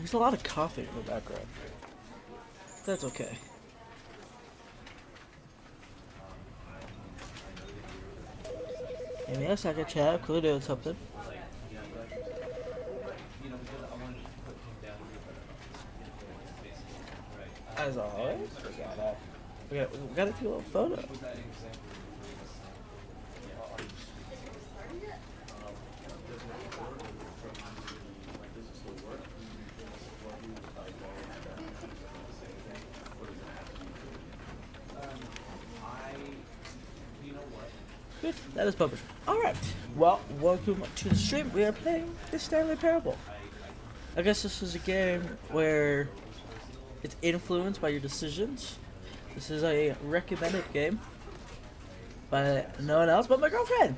There's a lot of coughing in the background. That's okay. Give me a second, chat. Clearly doing something. As always, we gotta do a little photo. Good, that is published. Alright, well, welcome to the stream. We are playing the Stanley Parable. I guess this is a game where it's influenced by your decisions. This is a recommended game by no one else but my girlfriend.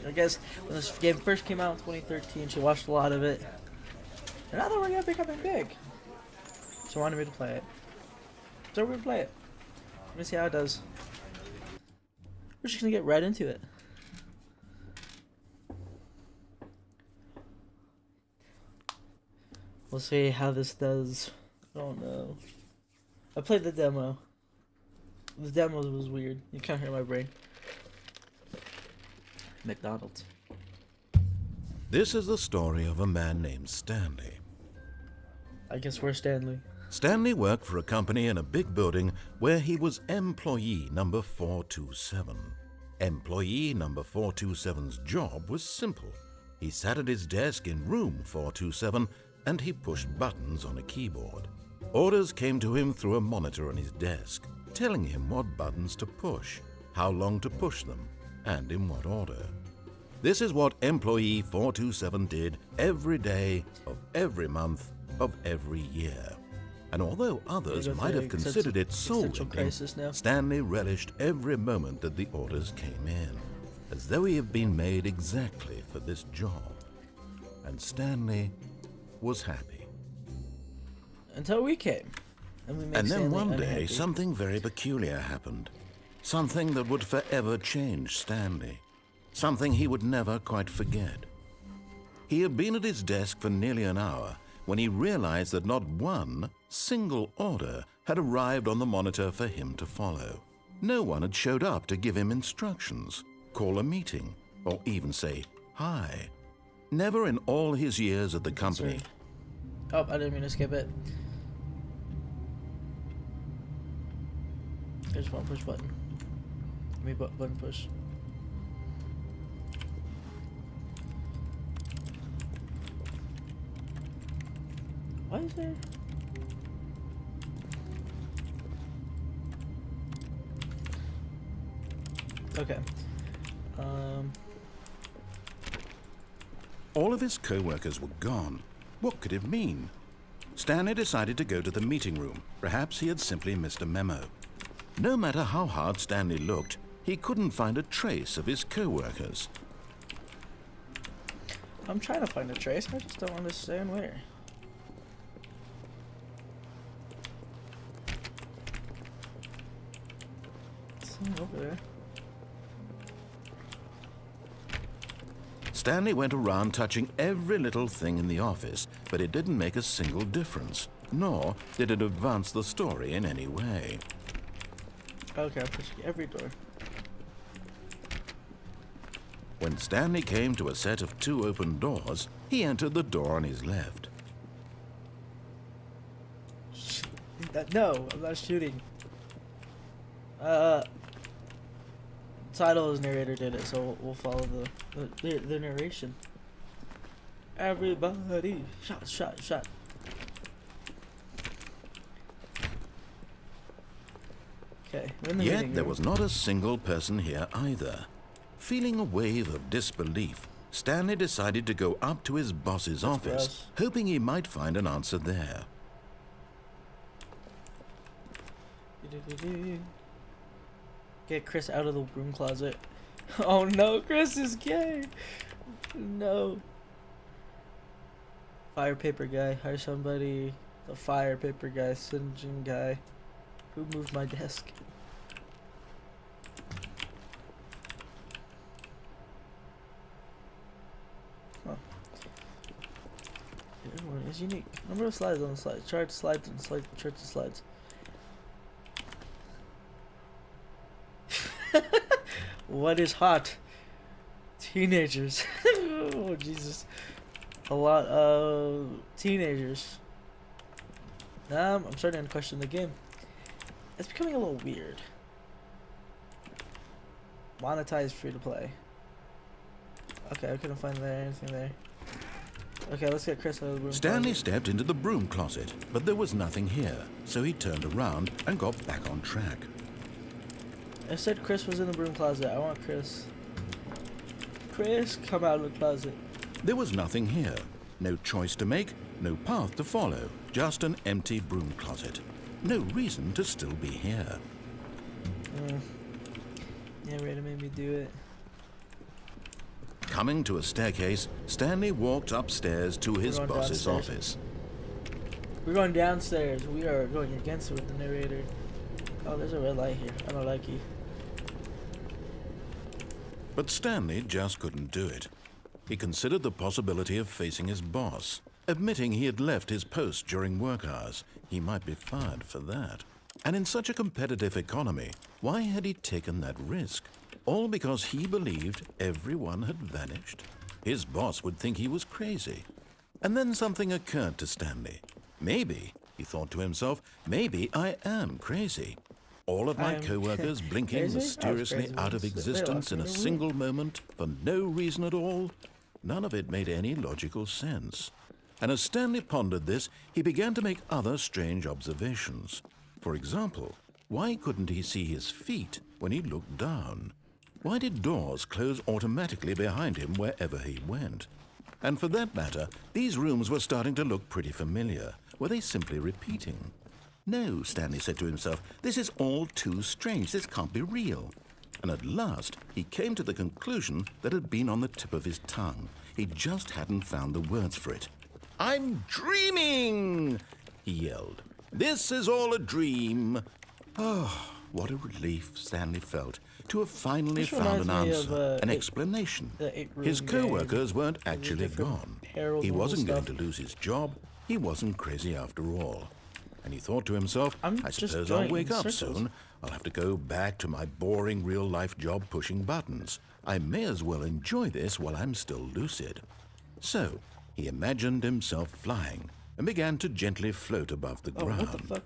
I guess when this game first came out in 2013, she watched a lot of it. And now that we're becoming big, she wanted me to play it. So we're gonna play it. Let me see how it does. We're just gonna get right into it. We'll see how this does. I don't know. I played the demo. The demo was weird. You can't hear my brain. McDonald's. This is the story of a man named Stanley. I guess we're Stanley. Stanley worked for a company in a big building where he was employee number 427. Employee number 427's job was simple. He sat at his desk in room 427 and he pushed buttons on a keyboard. Orders came to him through a monitor on his desk, telling him what buttons to push, how long to push them, and in what order. This is what employee 427 did every day of every month of every year. And although others might have considered it soul-winning, Stanley relished every moment that the orders came in, as though he had been made exactly for this job. And Stanley was happy. Until we came. And then Stanley one day, unhappy. something very peculiar happened. Something that would forever change Stanley. Something he would never quite forget. He had been at his desk for nearly an hour when he realized that not one single order had arrived on the monitor for him to follow. No one had showed up to give him instructions, call a meeting, or even say hi. Never in all his years at the company. Oh, I didn't mean to skip it. I just want to push button. Give me button push. Why is there? Okay. All of his co-workers were gone. What could it mean? Stanley decided to go to the meeting room. Perhaps he had simply missed a memo. No matter how hard Stanley looked, he couldn't find a trace of his co-workers. I'm trying to find a trace, I just don't understand where. It's over there. Stanley went around touching every little thing in the office, but it didn't make a single difference, nor did it advance the story in any way. Okay, I'm pushing every door. When Stanley came to a set of 2 open doors, he entered the door on his left. No, I'm not shooting. Title is narrator did it, so we'll follow the narration. Everybody, shot. Okay, we're in the meeting Yet there room. was not a single person here either. Feeling a wave of disbelief, Stanley decided to go up to his boss's office, gross. hoping he might find an answer there. Get Chris out of the broom closet. Oh no, Chris is gay. No. Fire paper guy. Hire somebody. The fire paper guy. Singeing guy. Who moved my desk? Huh. Everyone is unique. Number of slides on the slide. Chart slides and slide. Charts and slides. What is hot? Teenagers. Oh Jesus. A lot of teenagers. I'm starting to question the game. It's becoming a little weird. Monetize free to play. Okay, I couldn't find anything there. Okay, let's get Chris out of the room. Stanley stepped into the broom closet, but there was nothing here, so he turned around and got back on track. I said Chris was in the broom closet. I want Chris. Chris, come out of the closet. There was nothing here. No choice to make, no path to follow, just an empty broom closet. No reason to still be here. Narrator made me do it. Coming to a staircase, Stanley walked upstairs to his boss's downstairs. office. We're going downstairs. We are going against it with the narrator. Oh, there's a red light here. I don't like you. But Stanley just couldn't do it. He considered the possibility of facing his boss. Admitting he had left his post during work hours, he might be fired for that. And in such a competitive economy, why had he taken that risk? All because he believed everyone had vanished? His boss would think he was crazy. And then something occurred to Stanley. Maybe, he thought to himself, maybe I am crazy. All of my co-workers blinking crazy? mysteriously out of existence in a single moment for no reason at all. None of it made any logical sense. And as Stanley pondered this, he began to make other strange observations. For example, why couldn't he see his feet when he looked down? Why did doors close automatically behind him wherever he went? And for that matter, these rooms were starting to look pretty familiar. Were they simply repeating? No, Stanley said to himself, this is all too strange. This can't be real. And at last, he came to the conclusion that had been on the tip of his tongue. He just hadn't found the words for it. I'm dreaming, he yelled. This is all a dream. Oh, what a relief Stanley felt to have finally found an answer, an explanation. His co-workers weren't actually gone. He wasn't going to lose his job. He wasn't crazy after all. And he thought to himself, I suppose I'll wake up soon. I'll have to go back to my boring real-life job pushing buttons. I may as well enjoy this while I'm still lucid. So, he imagined himself flying and began to gently float above the ground. What the fuck?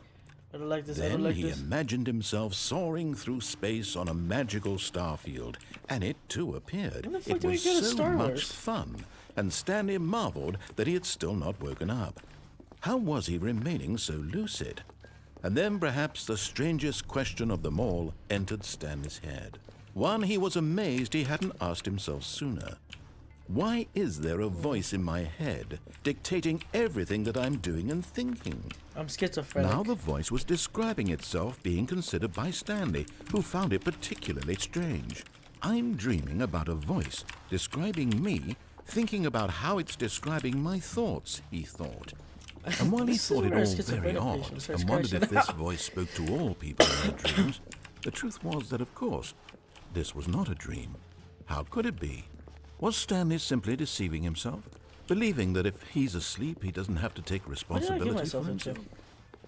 I don't like this. Then I don't like he this. imagined himself soaring through space on a magical starfield, and it too appeared. When the fuck It did we was go to so Star much Wars? fun, and Stanley marveled that he had still not woken up. How was he remaining so lucid? And then perhaps the strangest question of them all entered Stanley's head. One he was amazed he hadn't asked himself sooner. Why is there a voice in my head dictating everything that I'm doing and thinking? I'm schizophrenic. Now the voice was describing itself being considered by Stanley, who found it particularly strange. I'm dreaming about a voice describing me, thinking about how it's describing my thoughts, he thought. And while he thought it all very odd and wondered if this voice spoke to all people in their dreams, the truth was that, of course, this was not a dream. How could it be? Was Stanley simply deceiving himself, believing that if he's asleep, he doesn't have to take responsibility for himself?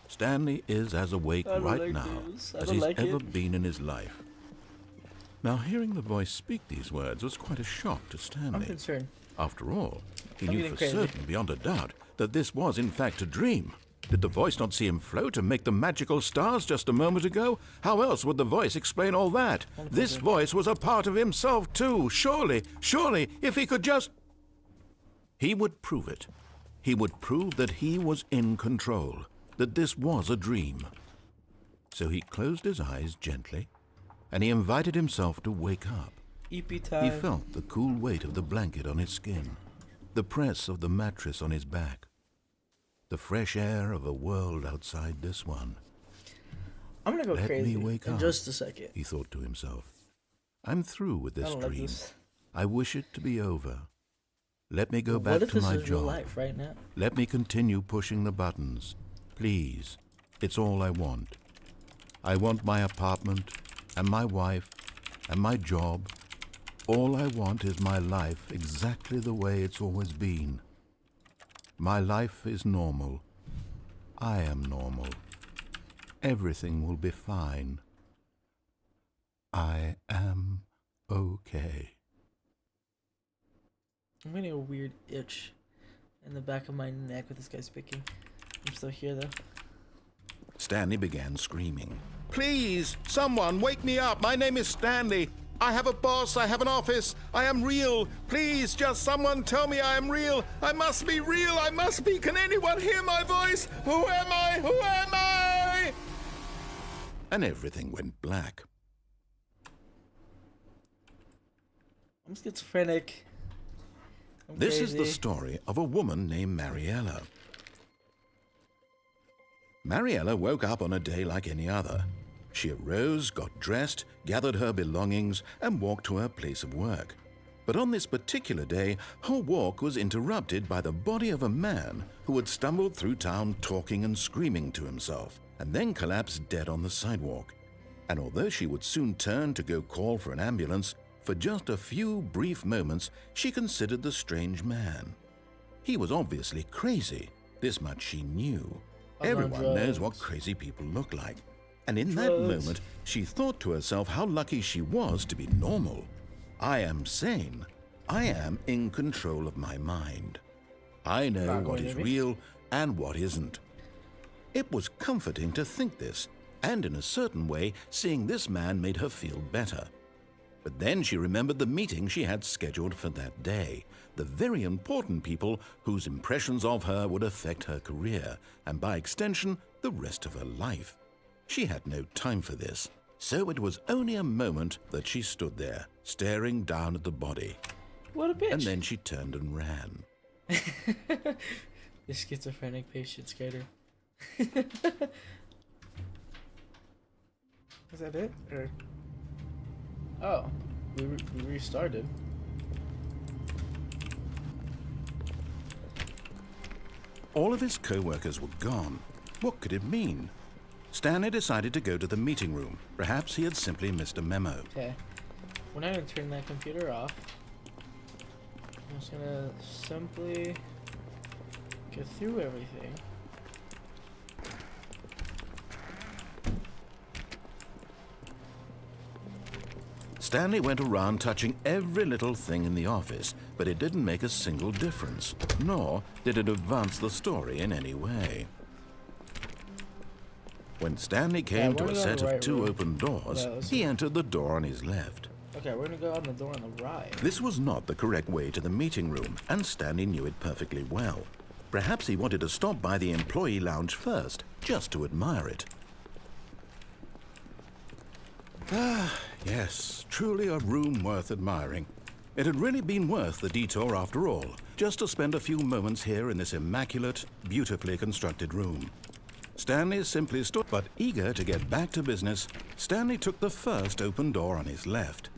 Stanley is as awake right now as he's ever been in his life. Now, hearing the voice speak these words was quite a shock to Stanley. I'm concerned. After all, he knew for certain, beyond a doubt, that this was in fact a dream. Did the voice not see him float and make the magical stars just a moment ago? How else would the voice explain all that? This voice was a part of himself too. Surely, if he could just... He would prove it. He would prove that he was in control, that this was a dream. So he closed his eyes gently, and he invited himself to wake up. EP time. He felt the cool weight of the blanket on his skin, the press of the mattress on his back, the fresh air of a world outside this one. I'm gonna go crazy Let me wake in up, just a second. he thought to himself. I'm through with this I don't like dream. this. I wish it to be over. Let me go What back if to this my is real job. life right now? Let me continue pushing the buttons. Please. It's all I want. I want my apartment and my wife and my job. All I want is my life exactly the way it's always been. My life is normal. I am normal. Everything will be fine. I am okay. I'm getting a weird itch in the back of my neck with this guy speaking. I'm still here though. Stanley began screaming. Please, someone, wake me up. My name is Stanley. I have a boss. I have an office. I am real. Please, just someone tell me I am real. I must be real. I must be. Can anyone hear my voice? Who am I? Who am I? And everything went black. I'm schizophrenic. This is the story of a woman named Mariella. Mariella woke up on a day like any other. She arose, got dressed, gathered her belongings, and walked to her place of work. But on this particular day, her walk was interrupted by the body of a man who had stumbled through town talking and screaming to himself, and then collapsed dead on the sidewalk. And although she would soon turn to go call for an ambulance, for just a few brief moments she considered the strange man. He was obviously crazy, this much she knew. Everyone knows what crazy people look like. And in that moment, she thought to herself how lucky she was to be normal. I am sane. I am in control of my mind. I know what is real and what isn't. It was comforting to think this, and in a certain way, seeing this man made her feel better. But then she remembered the meeting she had scheduled for that day, the very important people whose impressions of her would affect her career, and by extension, the rest of her life. She had no time for this, so it was only a moment that she stood there, staring down at the body. What a bitch. And then she turned and ran. The schizophrenic patient scared her. Is that it? Or... Oh, we restarted. All of his co-workers were gone. What could it mean? Stanley decided to go to the meeting room. Perhaps he had simply missed a memo. Okay. We're not going to turn that computer off. I'm just going to simply get through everything. Stanley went around touching every little thing in the office, but it didn't make a single difference, nor did it advance the story in any way. When Stanley came to a set of two open doors, he entered the door on his left. Okay, we're gonna go on the door on the right. This was not the correct way to the meeting room, and Stanley knew it perfectly well. Perhaps he wanted to stop by the employee lounge first, just to admire it. Ah, yes, truly a room worth admiring. It had really been worth the detour after all, just to spend a few moments here in this immaculate, beautifully constructed room. Stanley simply stood, but eager to get back to business, Stanley took the first open door on his left.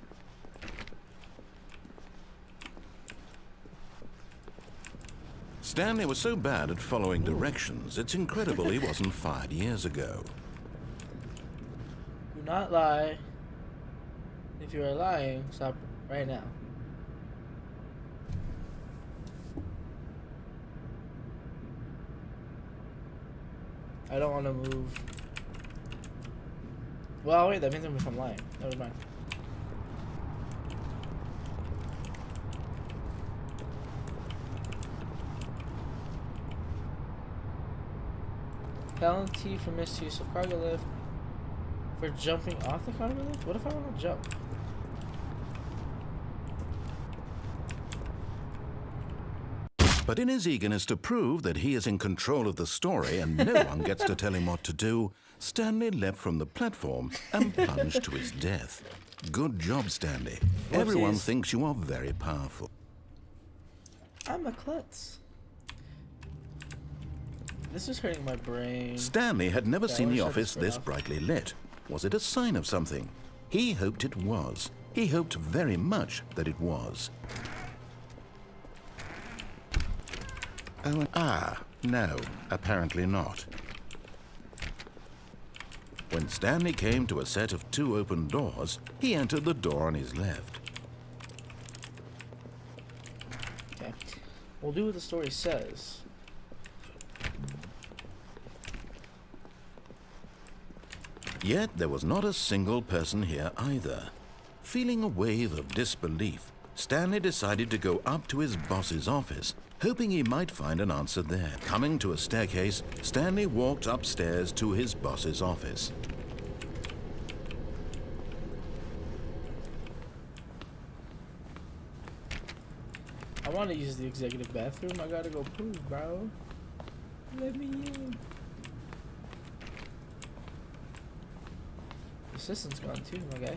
Stanley was so bad at following directions, it's incredible he wasn't fired years ago. Do not lie. If you are lying, stop right now. I don't want to move. Well, wait, that means if I'm lying. Never mind. Penalty for misuse of cargo lift. For jumping off the cargo lift? What if I want to jump? But in his eagerness to prove that he is in control of the story and no one gets to tell him what to do, Stanley leapt from the platform and plunged to his death. Good job, Stanley. Whoopsies. Everyone thinks you are very powerful. I'm a klutz. This is hurting my brain. Stanley had never seen the office this brightly lit. Was it a sign of something? He hoped it was. He hoped very much that it was. Oh, no, apparently not. When Stanley came to a set of two open doors, he entered the door on his left. Okay, we'll do what the story says. Yet there was not a single person here either. Feeling a wave of disbelief, Stanley decided to go up to his boss's office, hoping he might find an answer there. Coming to a staircase, Stanley walked upstairs to his boss's office. I want to use the executive bathroom. I gotta go poop, bro. Let me in. The assistant's gone too, my guy.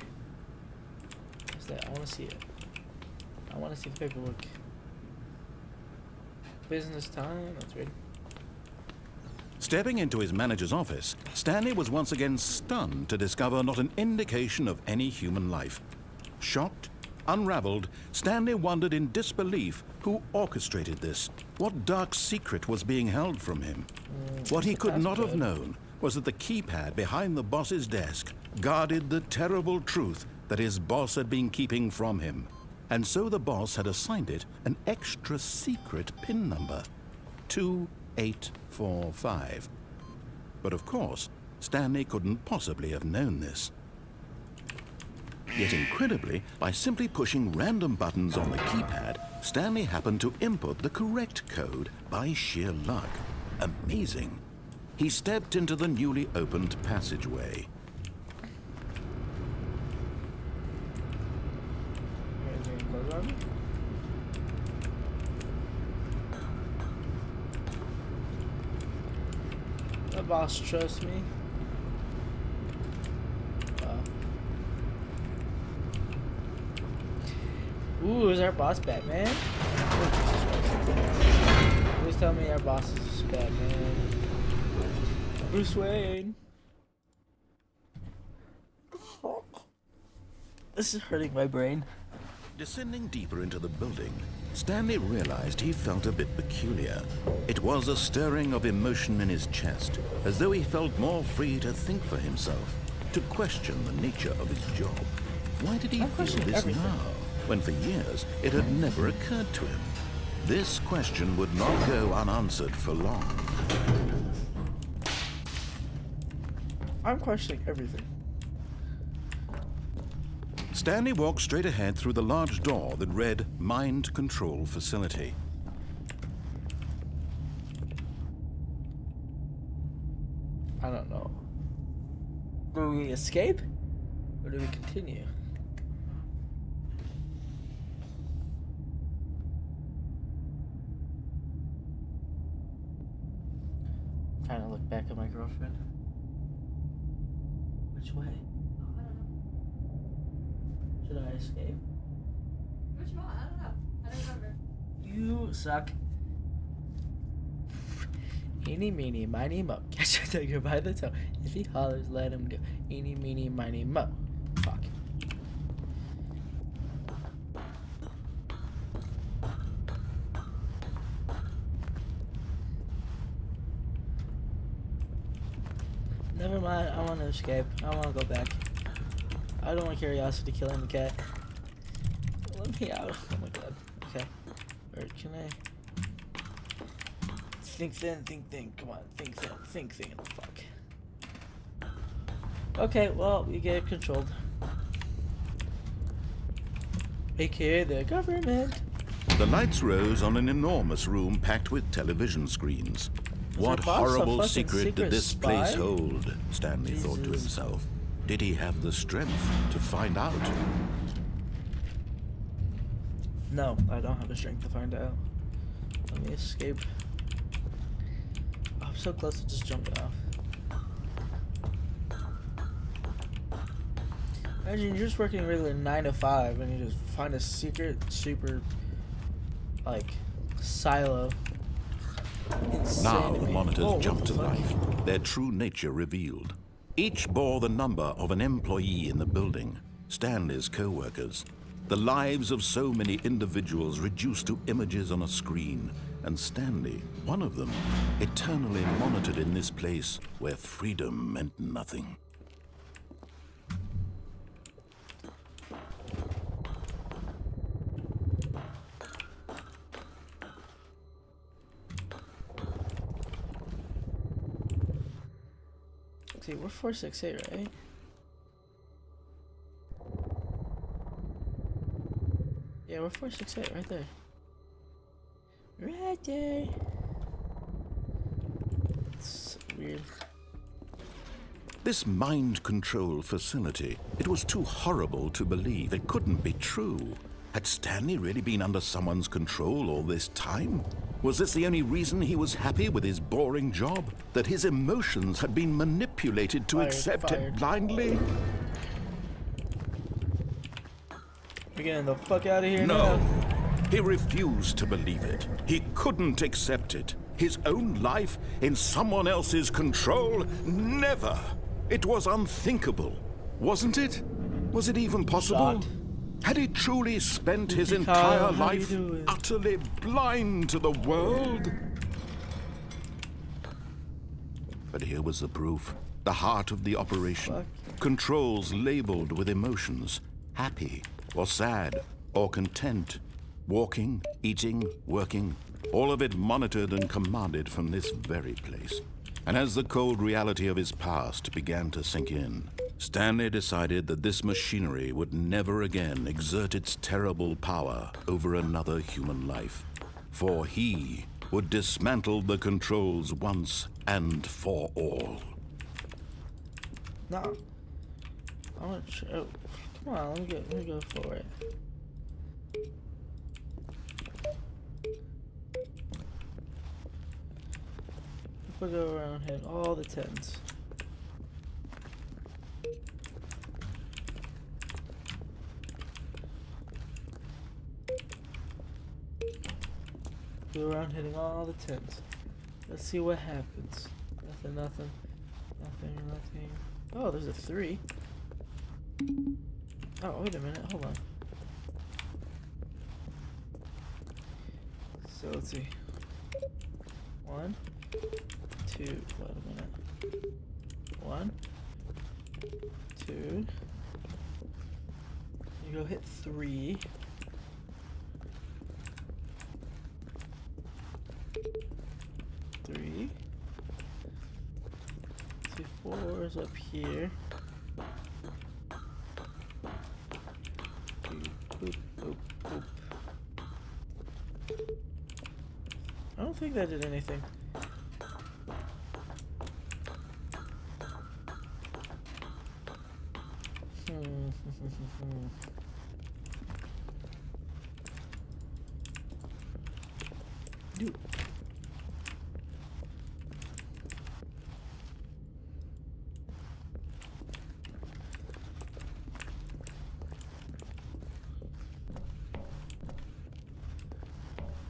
What's that? I want to see it. I want to see the paperwork. Business time. That's weird. Stepping into his manager's office, Stanley was once again stunned to discover not an indication of any human life. Shocked, unraveled, Stanley wondered in disbelief who orchestrated this. What dark secret was being held from him? What he could not have known was that the keypad behind the boss's desk guarded the terrible truth that his boss had been keeping from him. And so the boss had assigned it an extra secret PIN number, 2845. But of course, Stanley couldn't possibly have known this. Yet incredibly, by simply pushing random buttons on the keypad, Stanley happened to input the correct code by sheer luck. Amazing. He stepped into the newly opened passageway. The boss trusts me. Ooh, is our boss Batman? Please tell me our boss is Batman. Bruce Wayne. This is hurting my brain. Descending deeper into the building, Stanley realized he felt a bit peculiar. It was a stirring of emotion in his chest, as though he felt more free to think for himself, to question the nature of his job. Why did he feel this now, when for years it had never occurred to him? This question would not go unanswered for long. I'm questioning everything. Stanley walked straight ahead through the large door that read Mind Control Facility. I don't know. Do we escape? Or do we continue? I'm trying to look back at my girlfriend. Which way? Should I escape? Which one? I don't know. I don't remember. You suck. Eeny, meeny, miny, mo. Catch a tiger by the toe. If he hollers, let him go. Eeny, meeny, miny, mo. Fuck. Never mind. I want to escape. I want to go back. I don't want curiosity killing the cat. Let me out. Oh my god. Okay. Or can I? Think thin, think thin. Come on. Think thin, think thin. Fuck. Okay, well, we get controlled. AKA the government. The lights rose on an enormous room packed with television screens. What horrible secret did this place hold? Stanley thought to himself. Did he have the strength to find out? No, I don't have the strength to find out. Let me escape. I'm so close to just jumping off. Imagine you're just working a regular 9 to 5 and you just find a secret, super, like, silo. Now the monitors jumped to life, their true nature revealed. Each bore the number of an employee in the building, Stanley's co-workers. The lives of so many individuals reduced to images on a screen, and Stanley, one of them, eternally monitored in this place where freedom meant nothing. See, we're 468, right? Yeah, we're 468 right there. Right there. It's weird. This mind control facility, it was too horrible to believe. It couldn't be true. Had Stanley really been under someone's control all this time? Was this the only reason he was happy with his boring job? That his emotions had been manipulated to accept it blindly? We're getting the fuck out of here No. now. He refused to believe it. He couldn't accept it. His own life in someone else's control? Never. It was unthinkable. Wasn't it? Was it even possible? Shot. Had he truly spent his Kyle, entire how you life doing? utterly blind to the world? But here was the proof. The heart of the operation. Fuck. Controls labeled with emotions. Happy, or sad, or content. Walking, eating, working. All of it monitored and commanded from this very place. And as the cold reality of his past began to sink in, Stanley decided that this machinery would never again exert its terrible power over another human life. For he would dismantle the controls once and for all. No. I want to. Oh, come on, let me go for it. If I go around hitting all the 10s. Go around hitting all the 10s. Let's see what happens. Nothing. Oh, there's a 3. Oh, wait a minute, hold on. So let's see. 1, 2, wait a minute. 1, 2. You go hit 3. 3. 4 is up here. Boop, boop, boop. I don't think that did anything. Dude.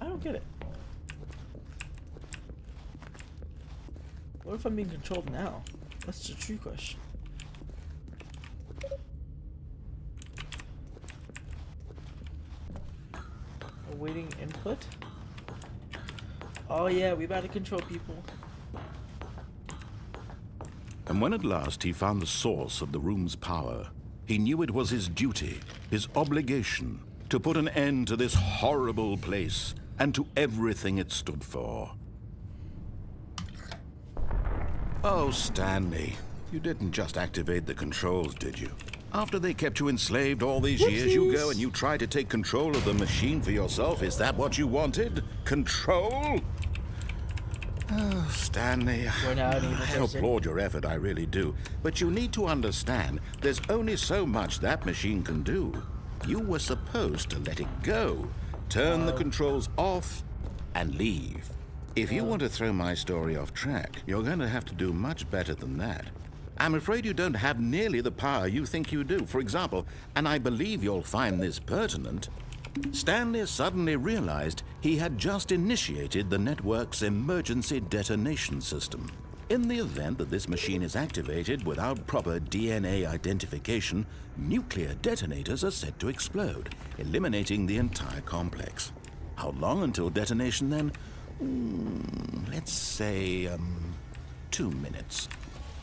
I don't get it. What if I'm being controlled now? That's the true question. Awaiting input? Oh yeah, we about to control people. And when at last he found the source of the room's power, he knew it was his duty, his obligation, to put an end to this horrible place and to everything it stood for. Oh, Stanley, you didn't just activate the controls, did you? After they kept you enslaved all these years, you go and you try to take control of the machine for yourself. Is that what you wanted? Control? Oh, Stanley, I applaud your effort, I really do. But you need to understand, there's only so much that machine can do. You were supposed to let it go. Turn the controls off and leave. If you want to throw my story off track, you're going to have to do much better than that. I'm afraid you don't have nearly the power you think you do. For example, and I believe you'll find this pertinent, Stanley suddenly realized he had just initiated the network's emergency detonation system. In the event that this machine is activated without proper DNA identification, nuclear detonators are set to explode, eliminating the entire complex. How long until detonation then? Let's say, 2 minutes.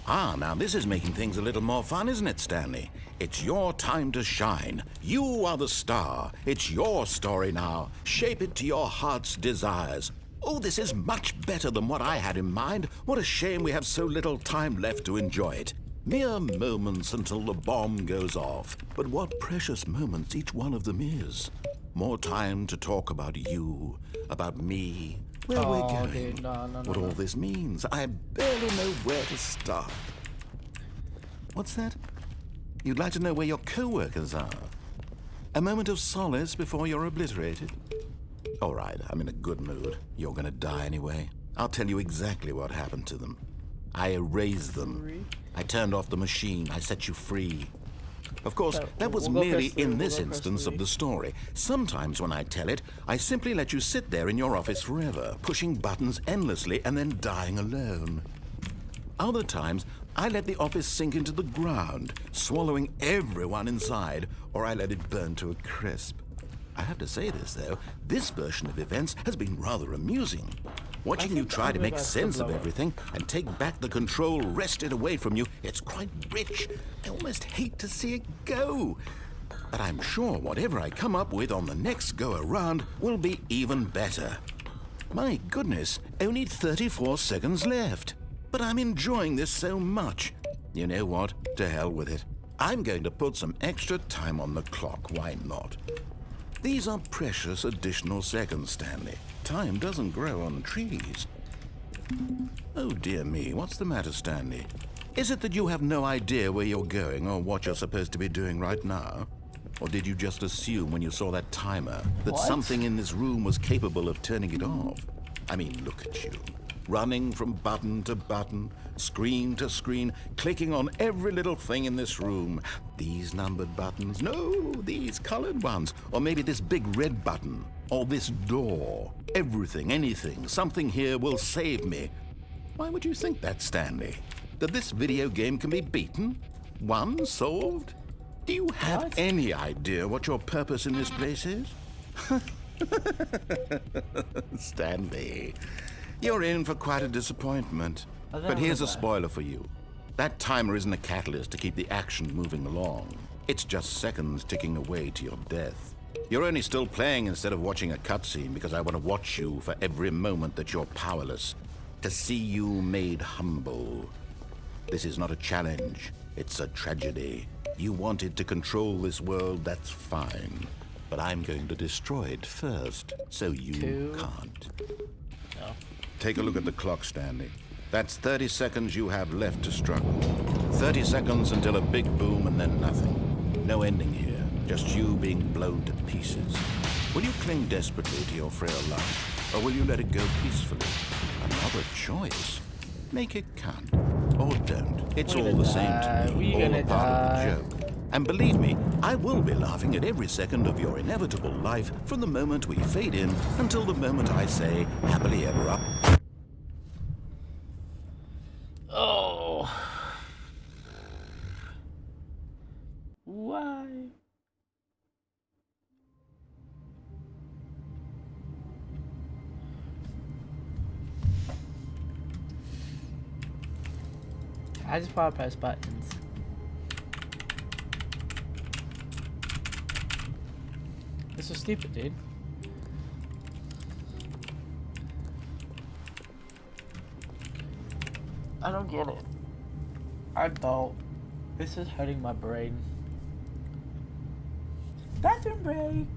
Ah, now this is making things a little more fun, isn't it, Stanley? It's your time to shine. You are the star. It's your story now. Shape it to your heart's desires. Oh, this is much better than what I had in mind. What a shame we have so little time left to enjoy it. Mere moments until the bomb goes off. But what precious moments each one of them is. More time to talk about you, about me, where we're going, dude, no, what all this means. I barely know where to start. What's that? You'd like to know where your co-workers are? A moment of solace before you're obliterated? All right, I'm in a good mood. You're gonna die anyway. I'll tell you exactly what happened to them. I erased them. I turned off the machine. I set you free. Of course, that was merely in this instance of the story. Sometimes when I tell it, I simply let you sit there in your office forever, pushing buttons endlessly and then dying alone. Other times, I let the office sink into the ground, swallowing everyone inside, or I let it burn to a crisp. I have to say this, though, this version of events has been rather amusing. Watching you try to make sense of everything and take back the control wrested away from you, it's quite rich. I almost hate to see it go. But I'm sure whatever I come up with on the next go-around will be even better. My goodness, only 34 seconds left. But I'm enjoying this so much. You know what? To hell with it. I'm going to put some extra time on the clock, why not? These are precious additional seconds, Stanley. Time doesn't grow on trees. Oh dear me, what's the matter, Stanley? Is it that you have no idea where you're going or what you're supposed to be doing right now? Or did you just assume when you saw that timer that something in this room was capable of turning it off? I mean, look at you. Running from button to button, screen to screen, clicking on every little thing in this room. These numbered buttons, no, these colored ones. Or maybe this big red button, or this door. Everything, anything, something here will save me. Why would you think that, Stanley? That this video game can be beaten? Won? Solved? Do you have any idea what your purpose in this place is? Stanley, you're in for quite a disappointment. But here's a spoiler for you. That timer isn't a catalyst to keep the action moving along. It's just seconds ticking away to your death. You're only still playing instead of watching a cutscene because I want to watch you for every moment that you're powerless. To see you made humble. This is not a challenge. It's a tragedy. You wanted to control this world, that's fine. But I'm going to destroy it first, so you can't. No. Take a look at the clock, Stanley. That's 30 seconds you have left to struggle. 30 seconds until a big boom and then nothing. No ending here, just you being blown to pieces. Will you cling desperately to your frail life, or will you let it go peacefully? Another choice. Make it count, or don't. It's all the same to me, all a part of the joke. And believe me, I will be laughing at every second of your inevitable life from the moment we fade in until the moment I say, happily ever after. Oh. Why? I just want to press buttons. This is stupid, dude. I don't get it. I don't. This is hurting my brain. Bathroom break.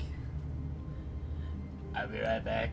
I'll be right back.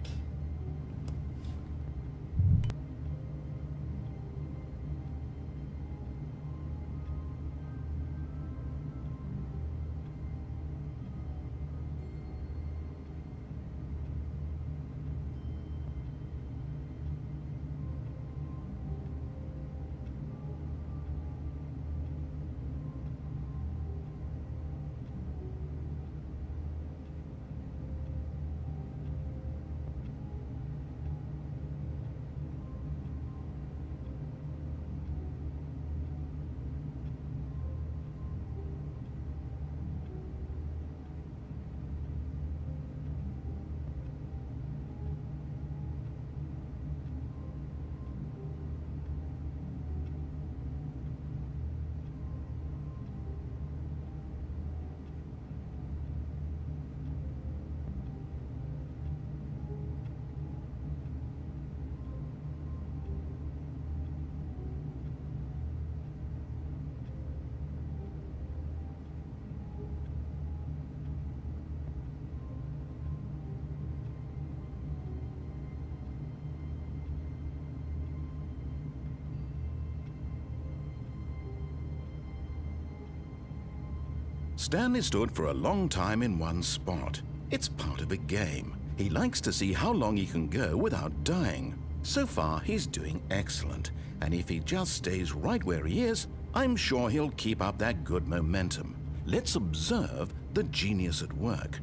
Stanley stood for a long time in one spot. It's part of a game. He likes to see how long he can go without dying. So far, he's doing excellent. And if he just stays right where he is, I'm sure he'll keep up that good momentum. Let's observe the genius at work.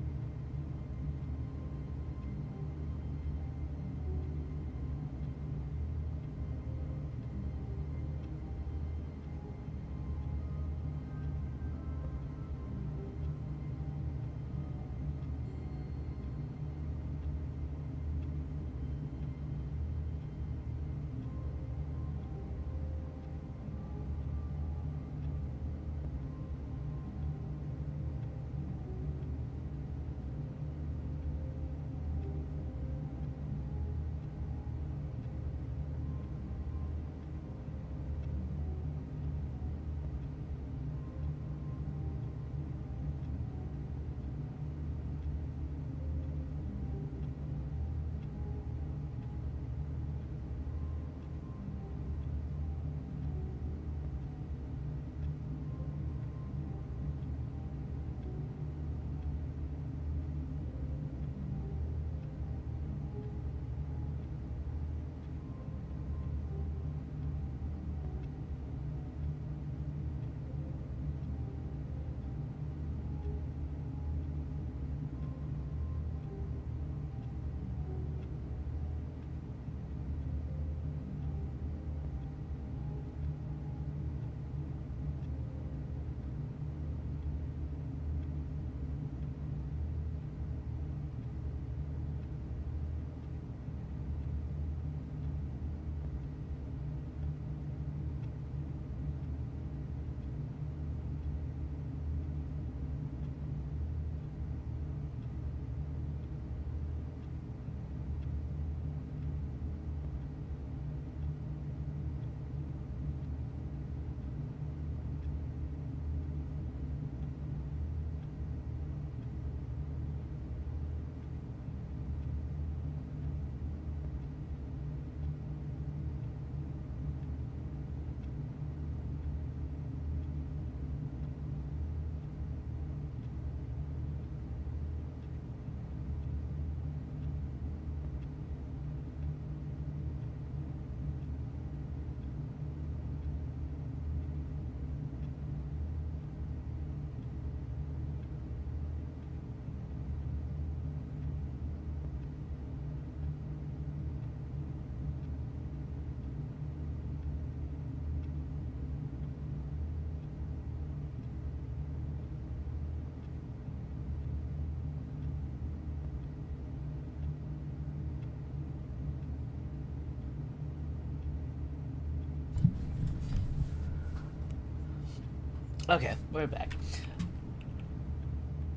Okay, we're back.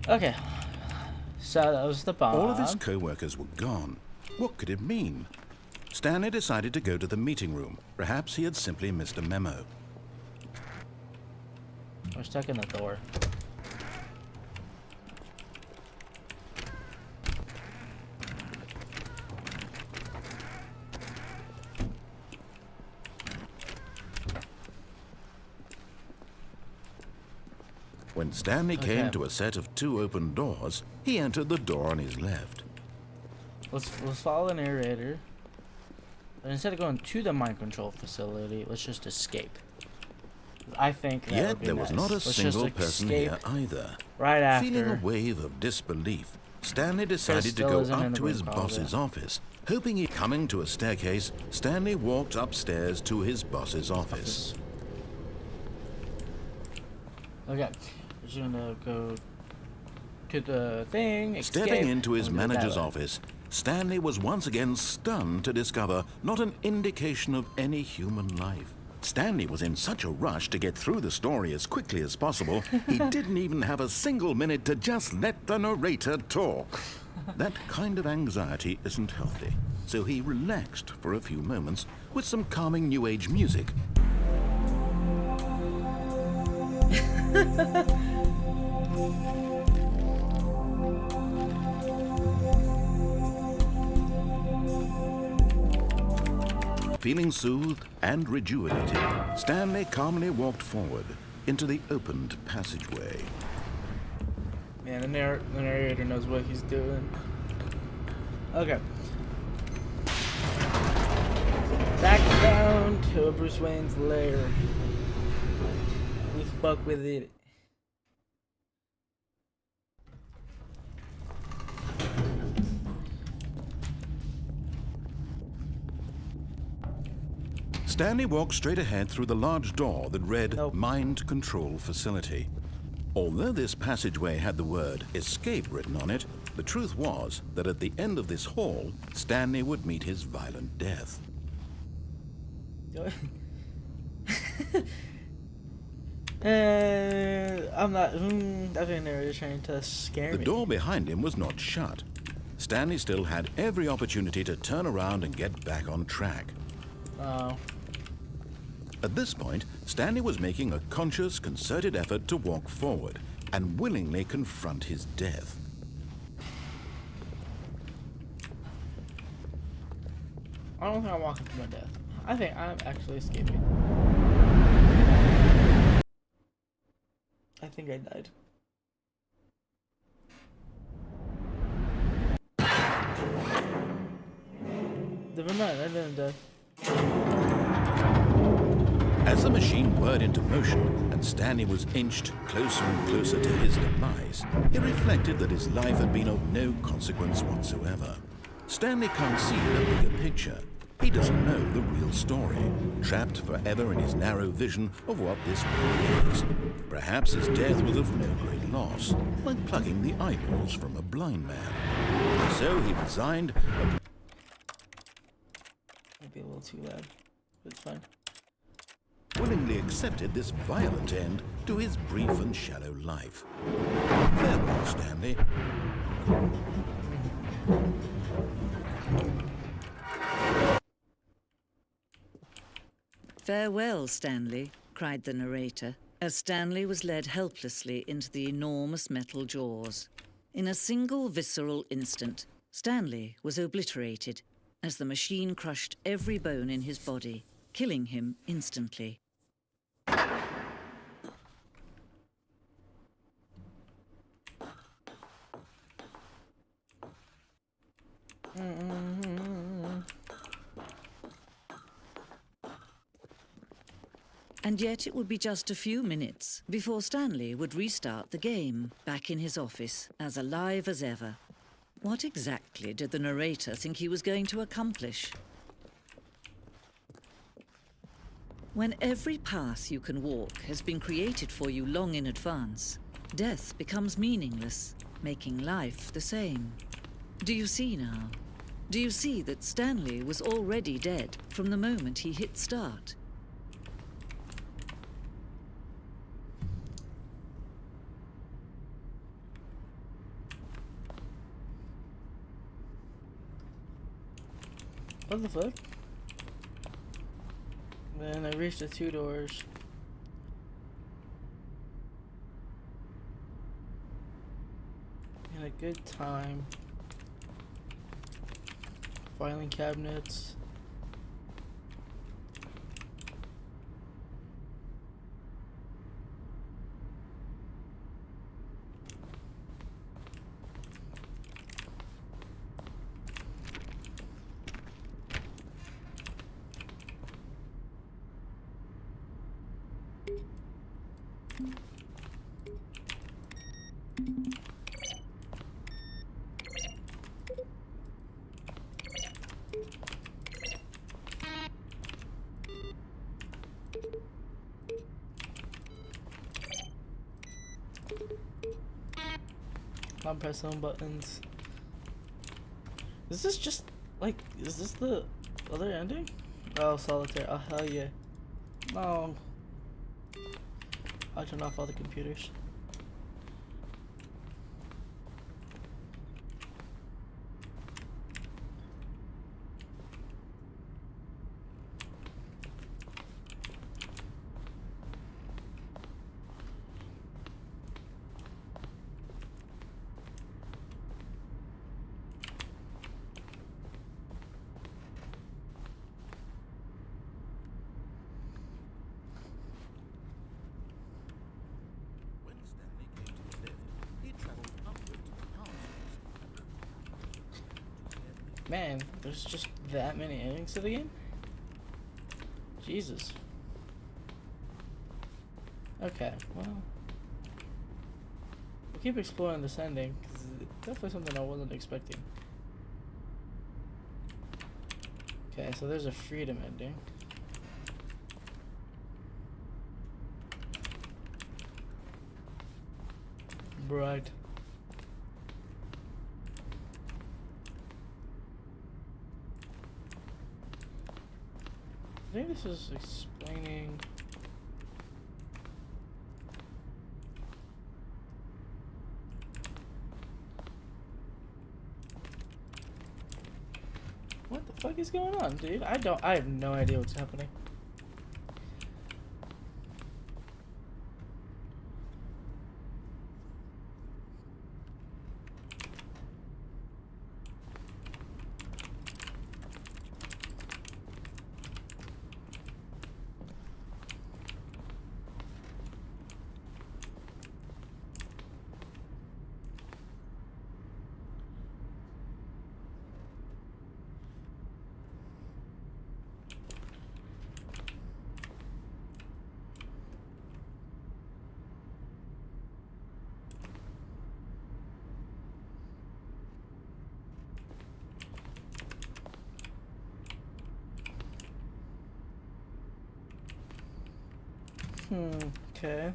Okay, so that was the bomb. All of his co-workers were gone. What could it mean? Stanley decided to go to the meeting room. Perhaps he had simply missed a memo. We're stuck in the door. When Stanley came to a set of 2 open doors, he entered the door on his left. Let's follow the narrator. But instead of going to the mind control facility, let's just escape. I think that Yet would be there was nice. not a Let's single just person escape here either. right after. Feeling a wave of disbelief, Stanley decided to still go isn't in up the to his room, boss's office. Hoping he coming to a staircase, Stanley walked upstairs to his boss's office. Okay, we're just gonna go to the thing. Stepping escape, into his and do it that manager's way. office, Stanley was once again stunned to discover not an indication of any human life. Stanley was in such a rush to get through the story as quickly as possible, he didn't even have a single minute to just let the narrator talk. That kind of anxiety isn't healthy, so he relaxed for a few moments with some calming New Age music. Feeling soothed and rejuvenated, Stanley calmly walked forward into the opened passageway. Man, the narrator knows what he's doing. Okay. Back down to Bruce Wayne's lair. We fuck with it. Stanley walked straight ahead through the large door that read Nope. Mind Control Facility. Although this passageway had the word escape written on it, the truth was that at the end of this hall, Stanley would meet his violent death. I'm not. I think they're trying to scare The me. door behind him was not shut. Stanley still had every opportunity to turn around and get back on track. Oh. At this point, Stanley was making a conscious, concerted effort to walk forward and willingly confront his death. I don't think I'm walking to my death. I think I'm actually escaping. I think I died. Never mind, I didn't die. As the machine whirred into motion and Stanley was inched closer and closer to his demise, he reflected that his life had been of no consequence whatsoever. Stanley can't see the bigger picture. He doesn't know the real story, trapped forever in his narrow vision of what this world is. Perhaps his death was of no great loss, like plucking the eyeballs from a blind man. So he resigned. Might be a little too loud, but it's fine. Willingly accepted this violent end to his brief and shallow life. Farewell, Stanley. "Farewell, Stanley," cried the narrator, as Stanley was led helplessly into the enormous metal jaws. In a single visceral instant, Stanley was obliterated as the machine crushed every bone in his body, killing him instantly. And yet it would be just a few minutes before Stanley would restart the game, back in his office, as alive as ever. What exactly did the narrator think he was going to accomplish? When every path you can walk has been created for you long in advance, death becomes meaningless, making life the same. Do you see now? Do you see that Stanley was already dead from the moment he hit start? What the fuck? Man, I reached the 2 doors. In a good time. Filing cabinets. I'm pressing buttons. Is this just like, is this the other ending? Oh, solitaire. Oh, hell yeah. No. I'll turn off all the computers. Man, there's just that many endings to the game? Jesus. Okay, well. We'll keep exploring this ending, because it's definitely something I wasn't expecting. Okay, so there's a freedom ending. Right. I think this is explaining. What the fuck is going on, dude? I have no idea what's happening. Okay.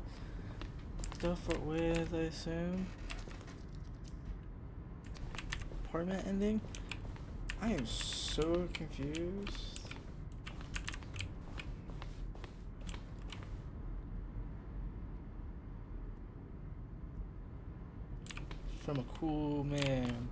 Stuff with, I assume. Apartment ending? I am so confused. From a cool man.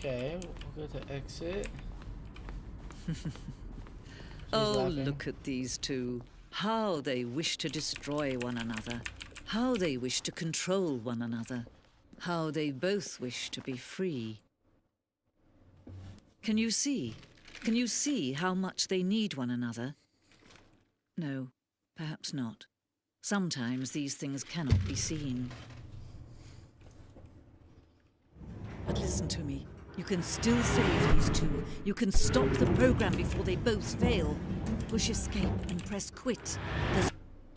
Okay, we'll go to exit. Oh, laughing. look at these two. How they wish to destroy one another. How they wish to control one another. How they both wish to be free. Can you see? Can you see how much they need one another? No, perhaps not. Sometimes these things cannot be seen. But listen to me. You can still save these two. You can stop the program before they both fail. Push escape and press quit. There's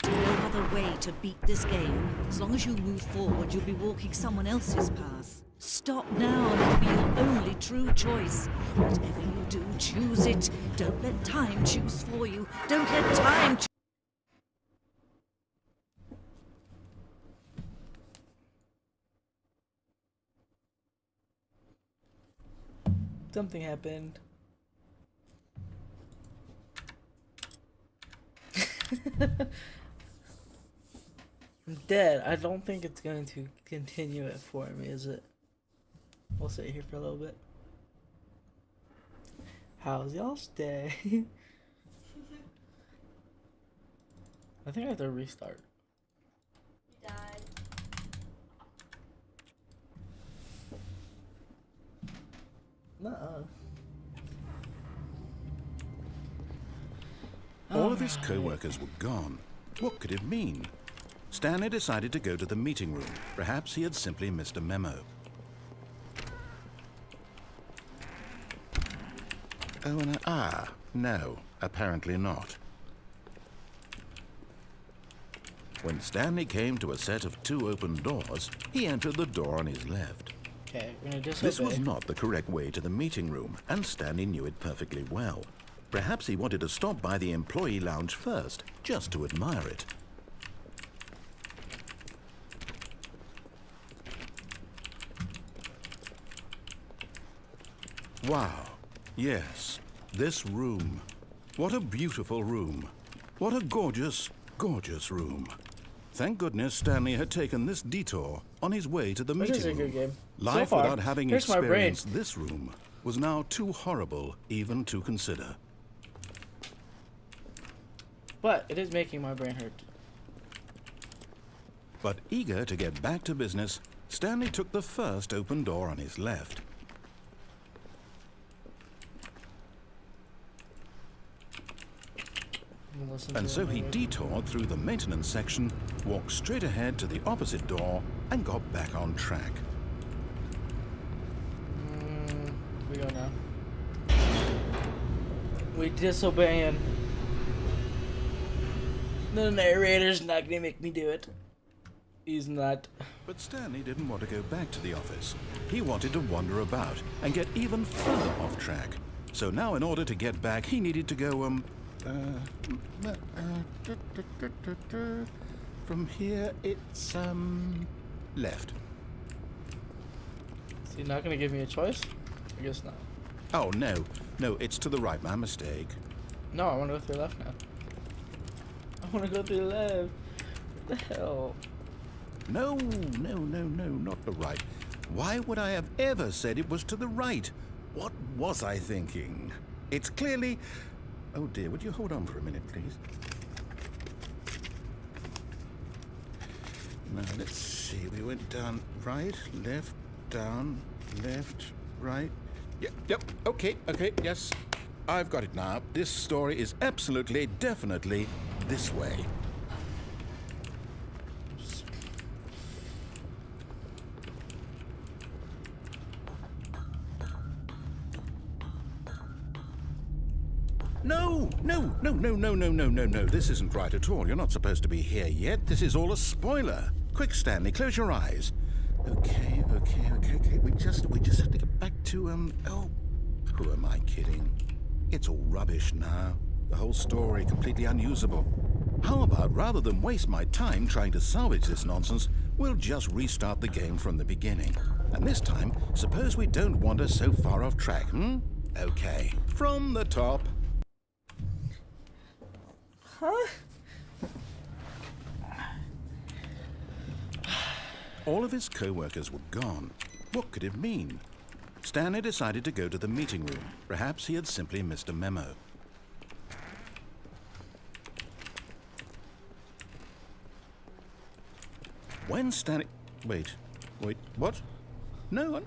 no other way to beat this game. As long as you move forward, you'll be walking someone else's path. Stop now and it'll be your only true choice. Whatever you do, choose it. Don't let time choose for you. Don't let time choose. Something happened. I'm dead. I don't think it's going to continue it for me, is it? We'll sit here for a little bit. How's y'all's day? I think I have to restart. You died. Nuh-uh. All of his co-workers were gone. What could it mean? Stanley decided to go to the meeting room. Perhaps he had simply missed a memo. Oh, and no, apparently not. When Stanley came to a set of 2 open doors, he entered the door on his left. Okay, we're gonna disobey. This was not the correct way to the meeting room, and Stanley knew it perfectly well. Perhaps he wanted to stop by the employee lounge first, just to admire it. Wow. Yes, this room. What a beautiful room. What a gorgeous, gorgeous room. Thank goodness Stanley had taken this detour on his way to the This meeting is a room. good game. Life so far, without having here's my brain. experienced this room was now too horrible even to consider. But it is making my brain hurt. But eager to get back to business, Stanley took the first open door on his left. And so he detoured through the maintenance section, walked straight ahead to the opposite door, and got back on track. We go now. We disobeying. The narrator's not gonna make me do it. He's not. But Stanley didn't want to go back to the office. He wanted to wander about and get even further off track. So now in order to get back, he needed to go, from here, it's, left. Is he not gonna give me a choice? I guess not. Oh, no. No, it's to the right. My mistake. No, I want to go through left now. I want to go through left. What the hell? No, not the right. Why would I have ever said it was to the right? What was I thinking? It's clearly... Oh dear, would you hold on for a minute, please? Now, let's see. We went down right, left, down, left, right. Yep, okay, yes. I've got it now. This story is absolutely, definitely this way. No. This isn't right at all. You're not supposed to be here yet. This is all a spoiler. Quick, Stanley, close your eyes. Okay. We just have to get back to, oh, who am I kidding? It's all rubbish now. The whole story completely unusable. How about, rather than waste my time trying to salvage this nonsense, we'll just restart the game from the beginning. And this time, suppose we don't wander so far off track, Okay, from the top. Huh? All of his co-workers were gone. What could it mean? Stanley decided to go to the meeting room. Perhaps he had simply missed a memo. When Stanley... Wait, what? No,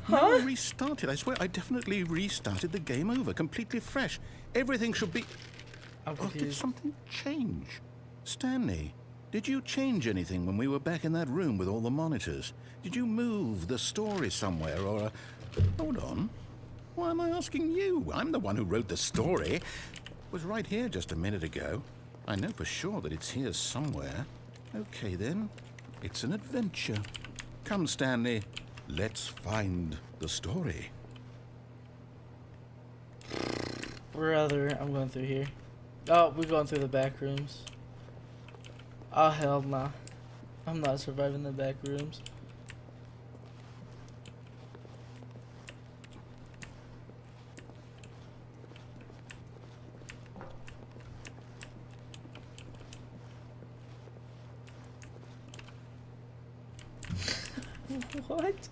I restarted. I swear I definitely restarted the game over, completely fresh. Everything should be... I'm Oh, did confused. something change? Stanley, did you change anything when we were back in that room with all the monitors? Did you move the story somewhere or... Hold on. Why am I asking you? I'm the one who wrote the story. It was right here just a minute ago. I know for sure that it's here somewhere. Okay, then. It's an adventure. Come, Stanley. Let's find the story. Brother, I'm going through here. Oh, we're going through the back rooms. Oh, hell nah. I'm not surviving the back rooms. What?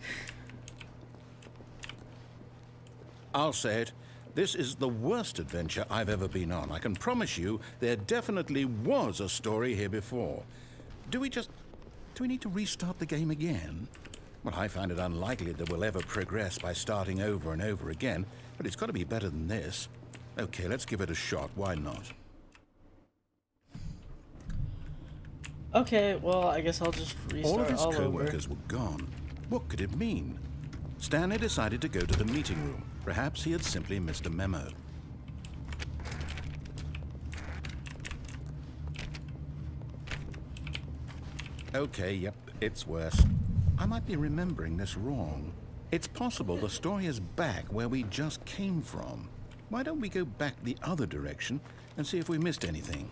I'll say it. This is the worst adventure I've ever been on. I can promise you there definitely was a story here before. Do we need to restart the game again? Well, I find it unlikely that we'll ever progress by starting over and over again, but it's got to be better than this. Okay, let's give it a shot. Why not? Okay, well, I guess I'll just restart All of his over. co-workers were gone. What could it mean? Stanley decided to go to the meeting room. Perhaps he had simply missed a memo. Okay, yep, it's worse. I might be remembering this wrong. It's possible the story is back where we just came from. Why don't we go back the other direction and see if we missed anything?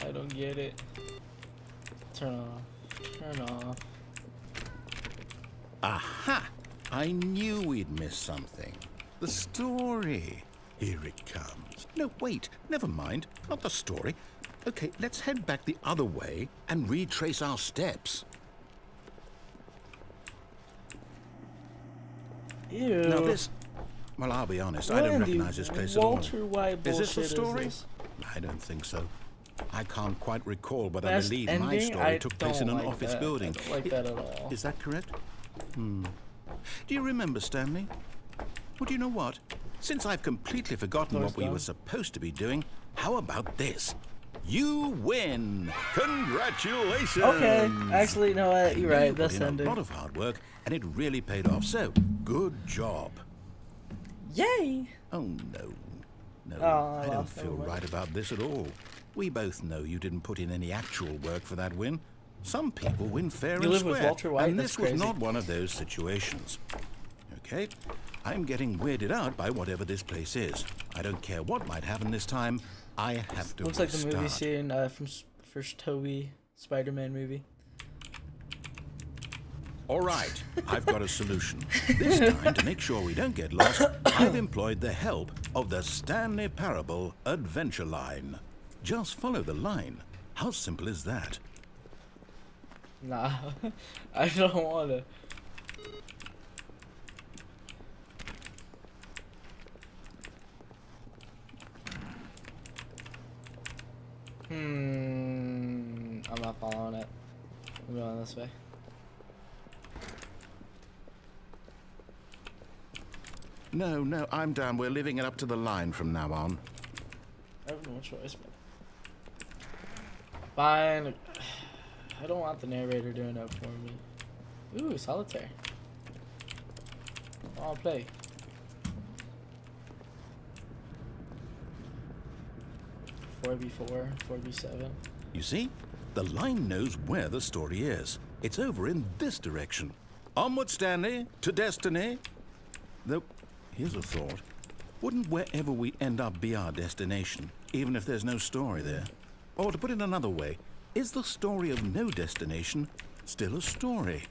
I don't get it. Turn off. Turn off. Aha! I knew we'd missed something. The The story. Here it comes. No, wait, never mind. Not the story. Okay, let's head back the other way and retrace our steps. Ew. Now this... Well, I'll be honest, I What don't in the recognize this place at all. Walter White Is this the bullshit story? this? I don't think so. I can't quite recall, but I Best believe my ending? story I took place in don't an like office that. building. I don't like that at all. Is that correct? Do you remember, Stanley? Well, do you know what? Since I've completely forgotten what we were supposed to be doing, how about this? You win! Congratulations! Okay, actually, you know what? You're right. You That's put in ending. a lot of hard work, and it really paid off. So, good job. Yay! Oh no, no, Oh, I don't feel never mind. right about this at all. We both know you didn't put in any actual work for that win. Some people win fair You and live square, with Walter White? and That's this was crazy. not one of those situations. Okay, I'm getting weirded out by whatever this place is. I don't care what might happen this time. I have to Looks like the movie restart. scene from first Toby Spider-Man movie. All right, I've got a solution. This time, to make sure we don't get lost, I've employed the help of the Stanley Parable Adventure Line. Just follow the line. How simple is that? Nah, I don't wanna. I'm not following it. I'm going this way. No, no, I'm down. We're leaving it up to the line from now on. I have no choice, man. Fine. I don't want the narrator doing that for me. Ooh, solitaire. I'll play. Four v 4v7. You see? The line knows where the story is. It's over in this direction. Onward, Stanley, to destiny. Though, here's a thought. Wouldn't wherever we end up be our destination, even if there's no story there? Or to put it another way, is the story of no destination still a story?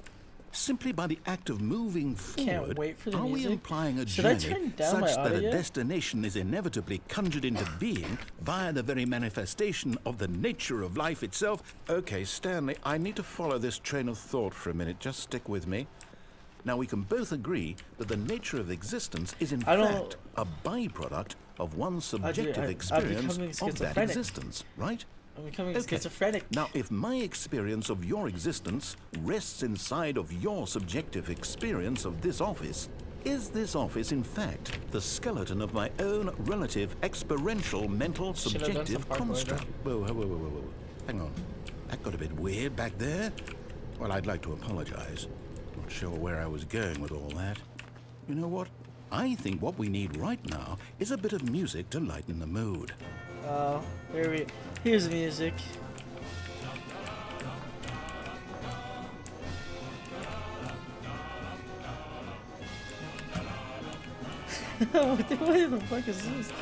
Simply by the act of moving forward, wait for the are we music. implying a Should I journey turn down my such that a audio? destination is inevitably conjured into being via the very manifestation of the nature of life itself? Okay, Stanley, I need to follow this train of thought for a minute. Just stick with me. Now, we can both agree that the nature of existence is in fact a byproduct of one's subjective I'm experience becoming of that schizophrenic. existence, right? I'm becoming Okay. schizophrenic. Now, if my experience of your existence rests inside of your subjective experience of this office, is this office, in fact, the skeleton of my own relative experiential mental Should have done some subjective parkour construct? Whoa. Hang on. That got a bit weird back there. Well, I'd like to apologize. Not sure where I was going with all that. You know what? I think what we need right now is a bit of music to lighten the mood. Oh, here's music. What the fuck is this?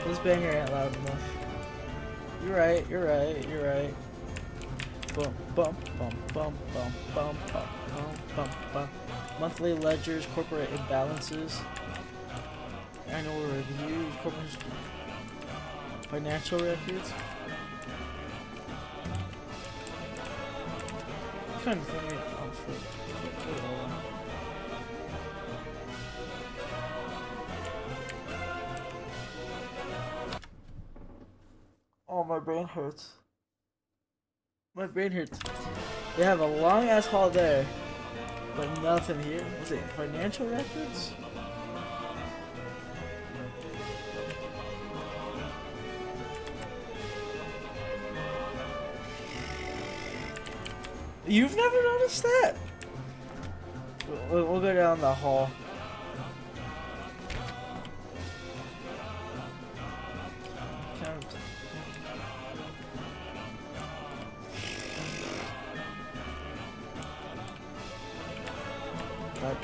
This banger ain't loud enough. You're right. Bum bum bum bum bum bum bum bum bum. Monthly ledgers, corporate imbalances, annual reviews, corporate financial records. What kind of thing? Oh, shit. Oh, my brain hurts. My brain hurts. They have a long ass hall there, but nothing here. Was it financial records? You've never noticed that? We'll go down the hall.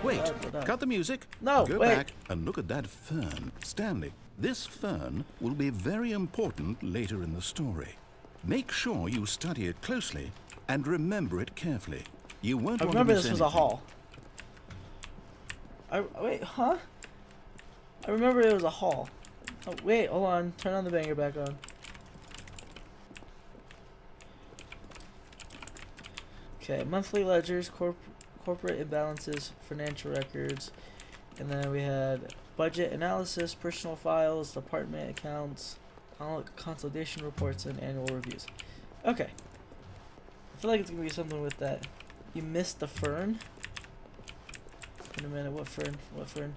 Wait, cut the music. No, Go wait. back and look at that fern. Stanley, this fern will be very important later in the story. Make sure you study it closely and remember it carefully. You won't I want to remember miss this was a anything. hall. Wait, huh? I remember it was a hall. Oh, wait, hold on. Turn on the banger back on. Okay, monthly ledgers, corporate imbalances, financial records, and then we had budget analysis, personal files, department accounts, consolidation reports, and annual reviews. Okay. I feel like it's gonna be something with that. You missed the fern? Wait a minute, what fern? What fern?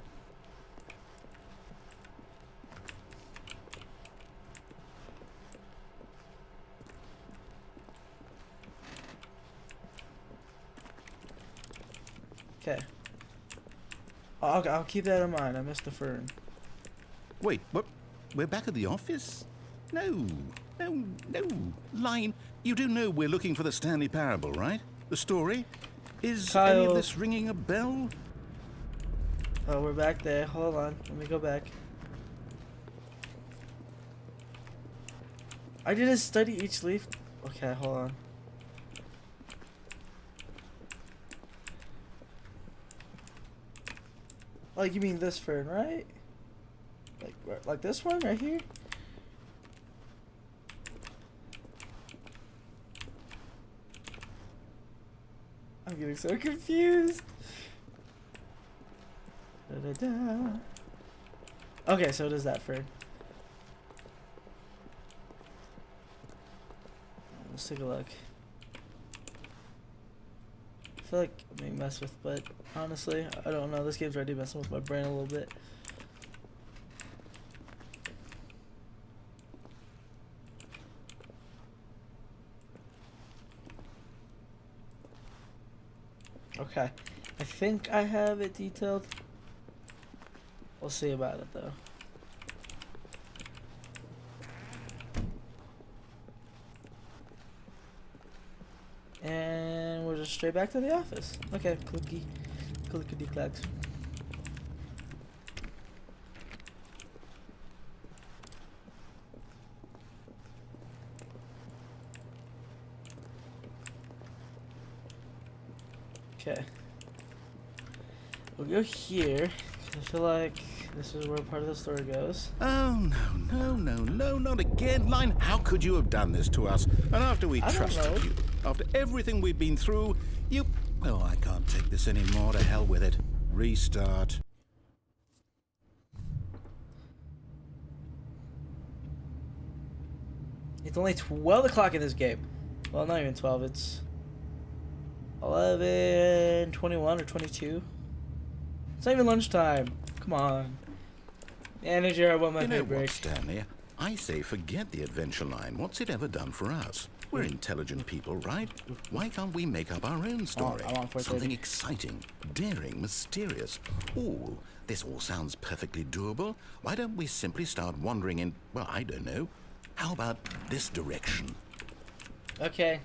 Okay. I'll keep that in mind. I missed the fern. Wait, what? We're back at the office? No. Line, you do know we're looking for the Stanley Parable, right? The story? Is any Kyle. of this ringing a bell? Oh, we're back there. Hold on. Let me go back. I didn't study each leaf. Okay, hold on. Oh, you mean this fern, right? Like this one right here? I'm getting so confused. Da-da-da. Okay, so does that fern. Let's take a look. I feel like I'm being messed with, but honestly, I don't know. This game's already messing with my brain a little bit. Okay, I think I have it detailed. We'll see about it though. And we're just straight back to the office. Okay, clickety clacks. Okay. We'll go here. I feel like this is where part of the story goes. Oh, no, not again. Line, how could you have done this to us? And after we I don't know. trusted you, after everything we've been through, you... Oh, I can't take this anymore. To hell with it. Restart. It's only 12 o'clock in this game. Well, not even 12. It's 11:21 or 22. It's not even lunchtime. Come on. Manager, I want my You know pay what, break. Stanley? I say forget the adventure line. What's it ever done for us? We're intelligent people, right? Why can't we make up our own story? I want 4:30. Something exciting, daring, mysterious. Ooh, this all sounds perfectly doable. Why don't we simply start wandering in, well, I don't know. How about this direction? Okay.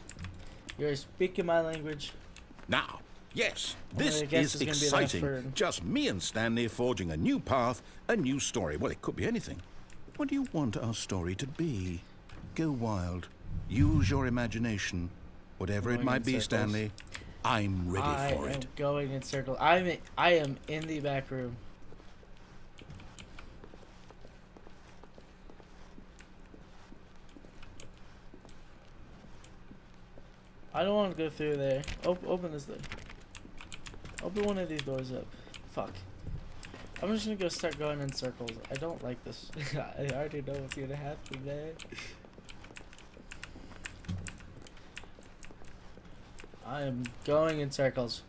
You're speaking my language. Now, yes, Well, this I guess is it's gonna be that exciting. fern. Just me and Stanley forging a new path, a new story. Well, it could be anything. What do you want our story to be? Go wild. Use your imagination. Whatever it Going might in be, circles. Stanley, I'm ready for I am it. going in circles. I am in the back room. I don't want to go through there. Open this thing. Open one of these doors up. Fuck. I'm just gonna go start going in circles. I don't like this. I already know what's gonna happen, man. I am going in circles.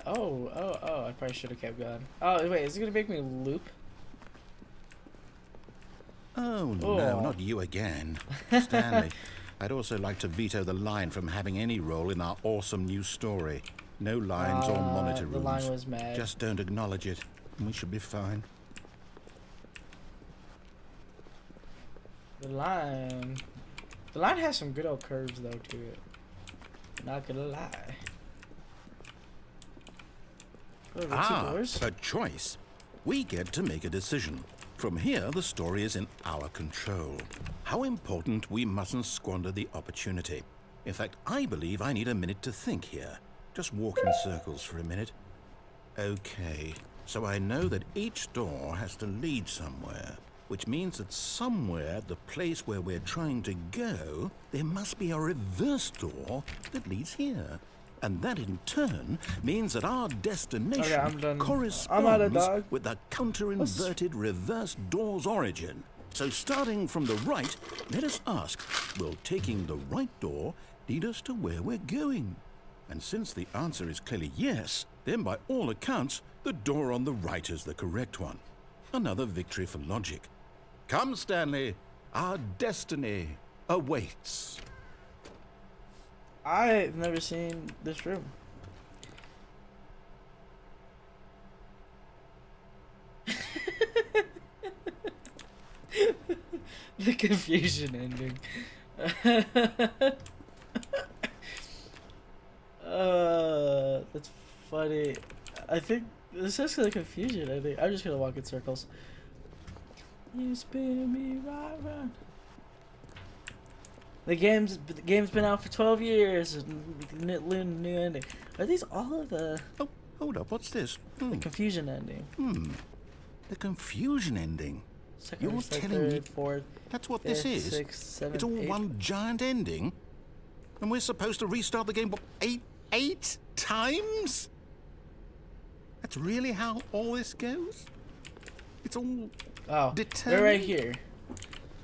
Oh, I probably should have kept going. Oh, wait, is it gonna make me loop? Oh, Oh. no, not you again. Stanley, I'd also like to veto the line from having any role in our awesome new story. No lines or monitor The rooms. line was mad. Just don't acknowledge it, and we should be fine. The line has some good old curves though to it. Not gonna lie. Oh, the two doors. A choice. We get to make a decision. From here, the story is in our control. How important, we mustn't squander the opportunity. In fact, I believe I need a minute to think here. Just walk in circles for a minute. Okay, so I know that each door has to lead somewhere, which means that somewhere, the place where we're trying to go, there must be a reverse door that leads here. And that in turn means that our destination corresponds with the counter-inverted reverse door's origin. So starting from the right, let us ask, will taking the right door lead us to where we're going? And since the answer is clearly yes, then by all accounts, the door on the right is the correct one. Another victory for logic. Come, Stanley, our destiny awaits. I've never seen this room. The confusion ending. That's funny. I think this is the confusion ending. I'm just gonna walk in circles. You spin me right round. The game's been out for 12 years. New ending. Are these all of the? Oh, hold up. What's this? The confusion ending. The confusion ending. Second, You're third, telling me fourth, that's what fifth, this is? sixth, seventh, It's all eighth. one giant ending? And we're supposed to restart the game, what, eight times? That's really how all this goes? It's all Oh, determined? they're right here.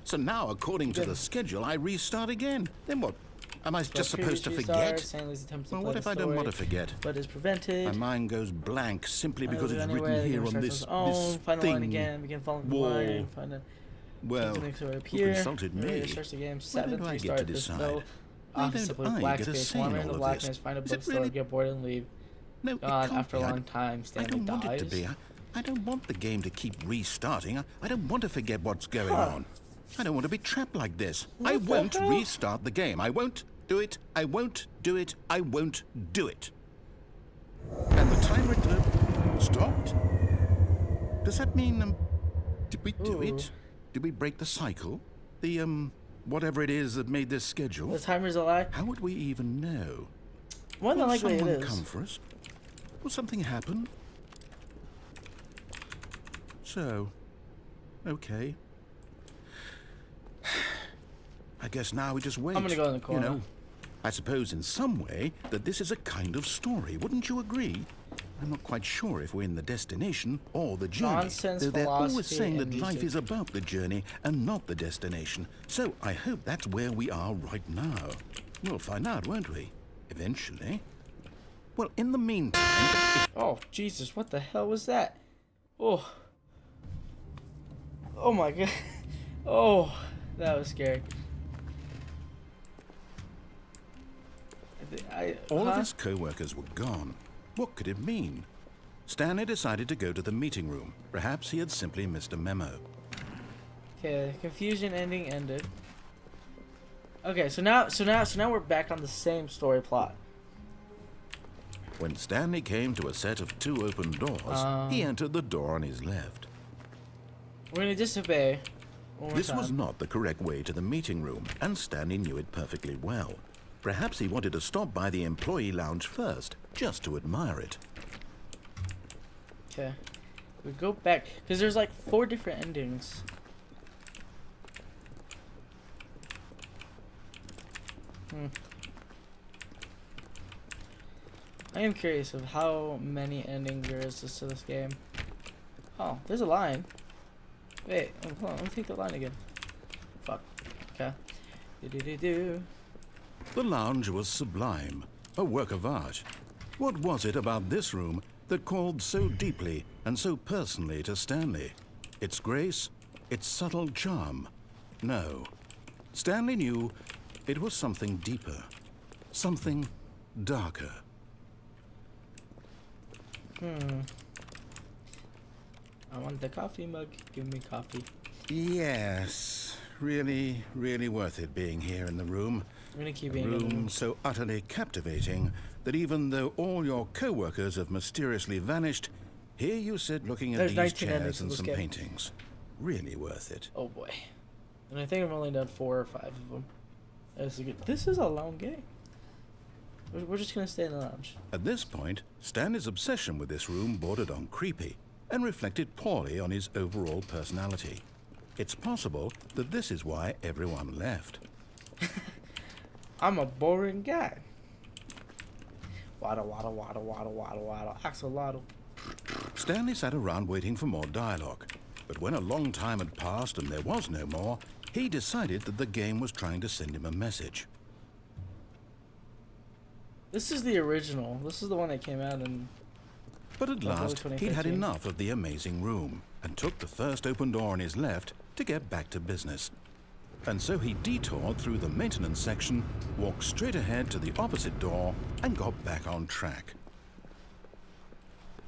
So now, according to the schedule, I restart again. Then what? Am I just supposed to forget? Stanley's attempts to Well, play what the if I don't want to story, forget? but is prevented. My mind goes blank simply because it's Anywhere, written the here game on starts this on its own, find the line thing. again, begin following the wall. line, find it. Well, Up who here. consulted me? Starts the game. Why Seventh, don't I get restart. to There's decide? no Why office don't with I black get a space. say in Wander in all the of blackness, this? find a Is it bookstore, really? get bored and leave. No, it God, can't after a be. long time, I Stanley don't want dies. it to be. I don't want the game to keep restarting. I don't want to forget what's going on. I don't want to be trapped like this. I What the won't hell? restart the game. I won't do it. I won't do it. I won't do it. And the timer stopped? Does that mean, did we do Ooh. it? Did we break the cycle? The, whatever it is that made this schedule? The timer's a lie. How would we even know? More than Will likely it someone is. come for us? Will something happen? So, okay. I guess now we just wait. I'm gonna go in the corner. You know, I suppose in some way that this is a kind of story. Wouldn't you agree? I'm not quite sure if we're in the destination or the journey. Nonsense, Though they're always philosophy, saying that and life music. is about the journey and not the destination. So I hope that's where we are right now. We'll find out, won't we? Eventually. Well, in the meantime... Oh, Jesus, what the hell was that? Oh. Oh my god. Oh, that was scary. All of his co-workers were gone. What could it mean? Stanley decided to go to the meeting room. Perhaps he had simply missed a memo. Okay, confusion ending ended. Okay, so now we're back on the same story plot. When Stanley came to a set of two open doors, he entered the door on his left. We're gonna disobey. One more This time. was not the correct way to the meeting room, and Stanley knew it perfectly well. Perhaps he wanted to stop by the employee lounge first, just to admire it. Okay. We go back because there's like 4 different endings. I am curious of how many endings there is to this game. Oh, there's a line. Wait, hold on, let me take the line again. Fuck. Okay. Do. The lounge was sublime, a work of art. What was it about this room that called so deeply and so personally to Stanley? Its grace? Its subtle charm? No. Stanley knew it was something deeper, something darker. I want the coffee mug. Give me coffee. Yes, really, really worth it being here in the room. I'm gonna keep being in the Room room. so utterly captivating that even though all your co-workers have mysteriously vanished, here you sit looking at There's these 19 endings chairs to and this some game. paintings. Really worth it. Oh boy. And I think I've only done 4 or 5 of them. This is a long game. We're just gonna stay in the lounge. At this point, Stanley's obsession with this room bordered on creepy and reflected poorly on his overall personality. It's possible that this is why everyone left. I'm a boring guy. Waddle, waddle, waddle, waddle, waddle, waddle, axolotl. Stanley sat around waiting for more dialogue, but when a long time had passed and there was no more, he decided that the game was trying to send him a message. This is the original. This is the one that came out in... But at Well, last, probably he'd had 2015. enough of the amazing room and took the first open door on his left to get back to business. And so he detoured through the maintenance section, walked straight ahead to the opposite door, and got back on track.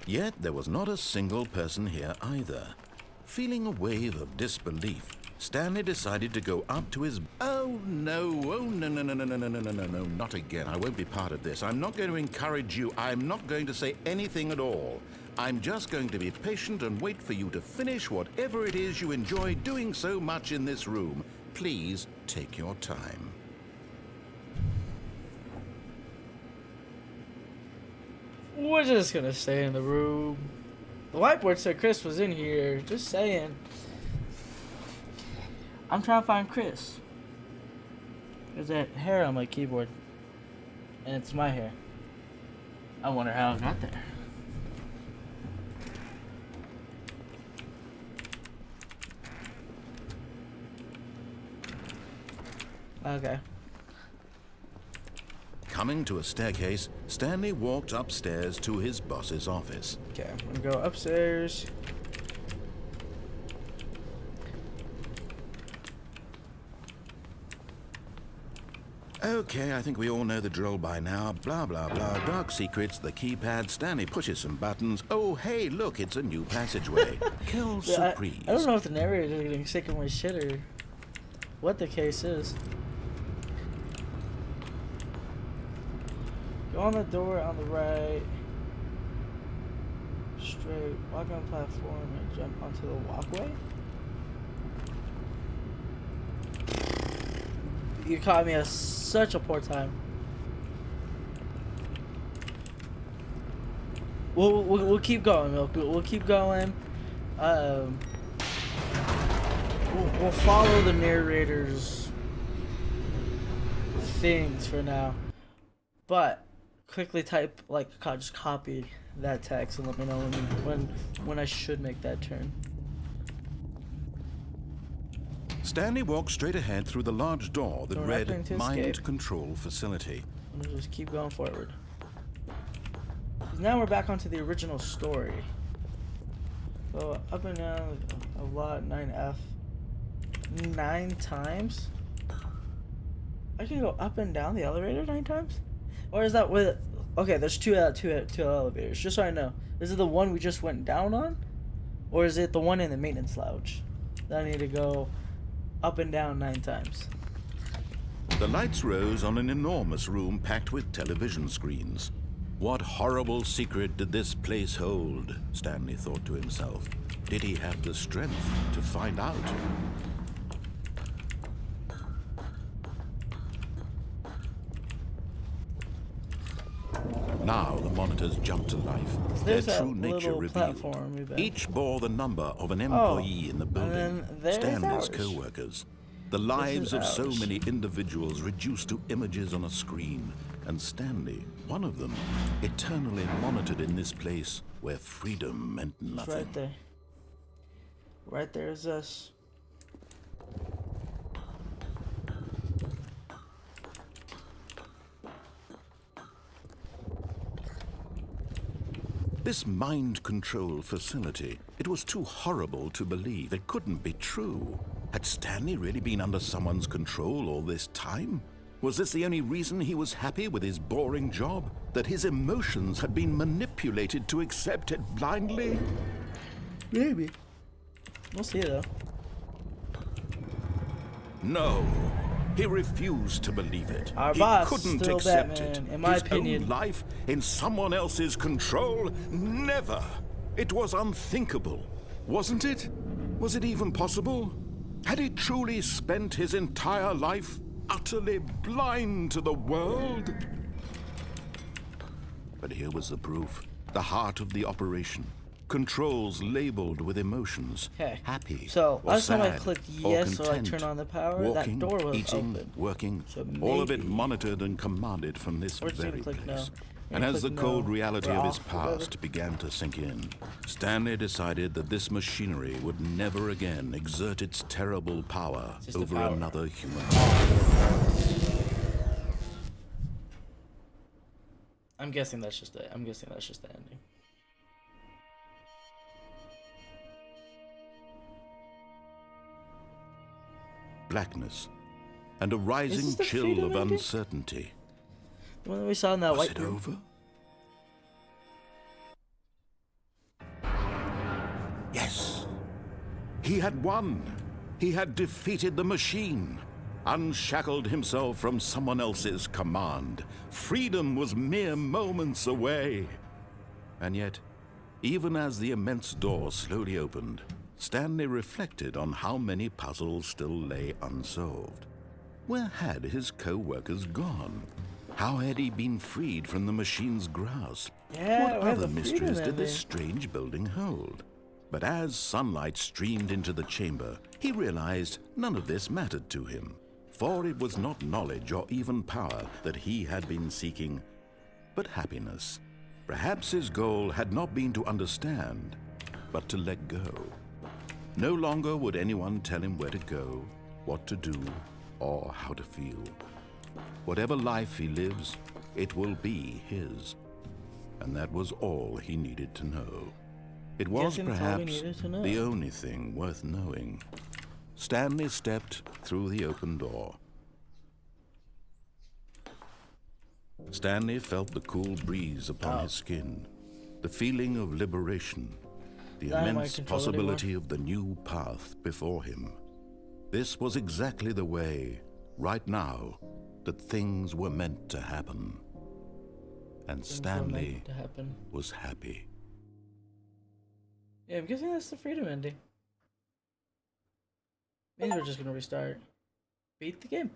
Yet there was not a single person here either. Feeling a wave of disbelief, Stanley decided to go up to his... Oh no, no, not again. I won't be part of this. I'm not going to encourage you. I'm not going to say anything at all. I'm just going to be patient and wait for you to finish whatever it is you enjoy doing so much in this room. Please take your time. We're just gonna stay in the room. The whiteboard said Chris was in here. Just saying. I'm trying to find Chris. There's that hair on my keyboard. And it's my hair. I wonder how it got there. Okay. Coming to a staircase, Stanley walked upstairs to his boss's office. Okay, I'm gonna go upstairs. Okay, I think we all know the drill by now. Blah, blah, blah. Dark secrets, the keypad. Stanley pushes some buttons. Oh, hey, look, it's a new passageway. Kill Yeah, surprise. I don't know if the narrator is getting sick of my shit or what the case is. Go on the door on the right. Straight. Walk on the platform and jump onto the walkway. You caught me at such a poor time. We'll keep going, Milk. We'll keep going. We'll follow the narrator's things for now, but quickly type just copy that text and let me know when I should make that turn. Stanley walked straight ahead through the large door that We're not read going to Mind escape. Control Facility. I'm gonna just keep going forward. 'Cause now we're back onto the original story. So up and down a lot, 9F. 9 times? I can go up and down the elevator 9 times? Or is that with... Okay, there's two elevators, just so I know. Is it the one we just went down on? Or is it the one in the maintenance lounge that I need to go up and down 9 times? The lights rose on an enormous room packed with television screens. What horrible secret did this place hold? Stanley thought to himself. Did he have the strength to find out? Now the monitors jumped to life. Their There's that true nature little revealed. platform we've been- Each bore the number of an employee in the building. then there's Stanley's ours. co-workers. The lives is of so ours. many individuals reduced to images on a screen. And Stanley, one of them, eternally monitored in this place where freedom meant It's nothing. right there. Right there is us. This mind control facility, it was too horrible to believe. It couldn't be true. Had Stanley really been under someone's control all this time? Was this the only reason he was happy with his boring job? That his emotions had been manipulated to accept it blindly? Maybe. We'll see though. No. He refused to believe it. Our He boss, couldn't still accept Batman, it. in my His opinion. own life in someone else's control? Never. It was unthinkable, wasn't it? Was it even possible? Had he truly spent his entire life utterly blind to the world? But here was the proof. The heart of the operation. Controls labeled with emotions. Okay. Happy So or last time I sad clicked or yes, so I content. turn on the power. Walking, that door was eating, open. working, So all of it maybe- monitored and commanded from this Or just very click no. place. Yeah, And as the click cold no. reality We're of his off, whatever. past began to sink in, Stanley decided that this machinery would never again exert its terrible power Just the over power. another human. I'm guessing that's just it. I'm guessing that's just the ending. Blackness and a Is rising this the chill freedom of ending? uncertainty. The one that we saw in that Was white it room. over? Yes. He had won. He had defeated the machine, unshackled himself from someone else's command. Freedom was mere moments away. And yet, even as the immense door slowly opened, Stanley reflected on how many puzzles still lay unsolved. Where had his co-workers gone? How had he been freed from the machine's grasp? Yeah, What we have other the freedom mysteries did this ending. strange building hold? But as sunlight streamed into the chamber, he realized none of this mattered to him. For it was not knowledge or even power that he had been seeking, but happiness. Perhaps his goal had not been to understand, but to let go. No longer would anyone tell him where to go, what to do, or how to feel. Whatever life he lives, it will be his. And that was all he needed to know. It was Guessing that's all we perhaps needed to know. the only thing worth knowing. Stanley stepped through the open door. Stanley felt the cool breeze upon his skin, the feeling of liberation, the Dynamite immense control possibility of the new path before him. This was exactly the way, right now, that things were meant to happen. And Things were meant Stanley to happen. was happy. Yeah, I'm guessing that's the freedom ending. Maybe we're just gonna restart. Beat the game.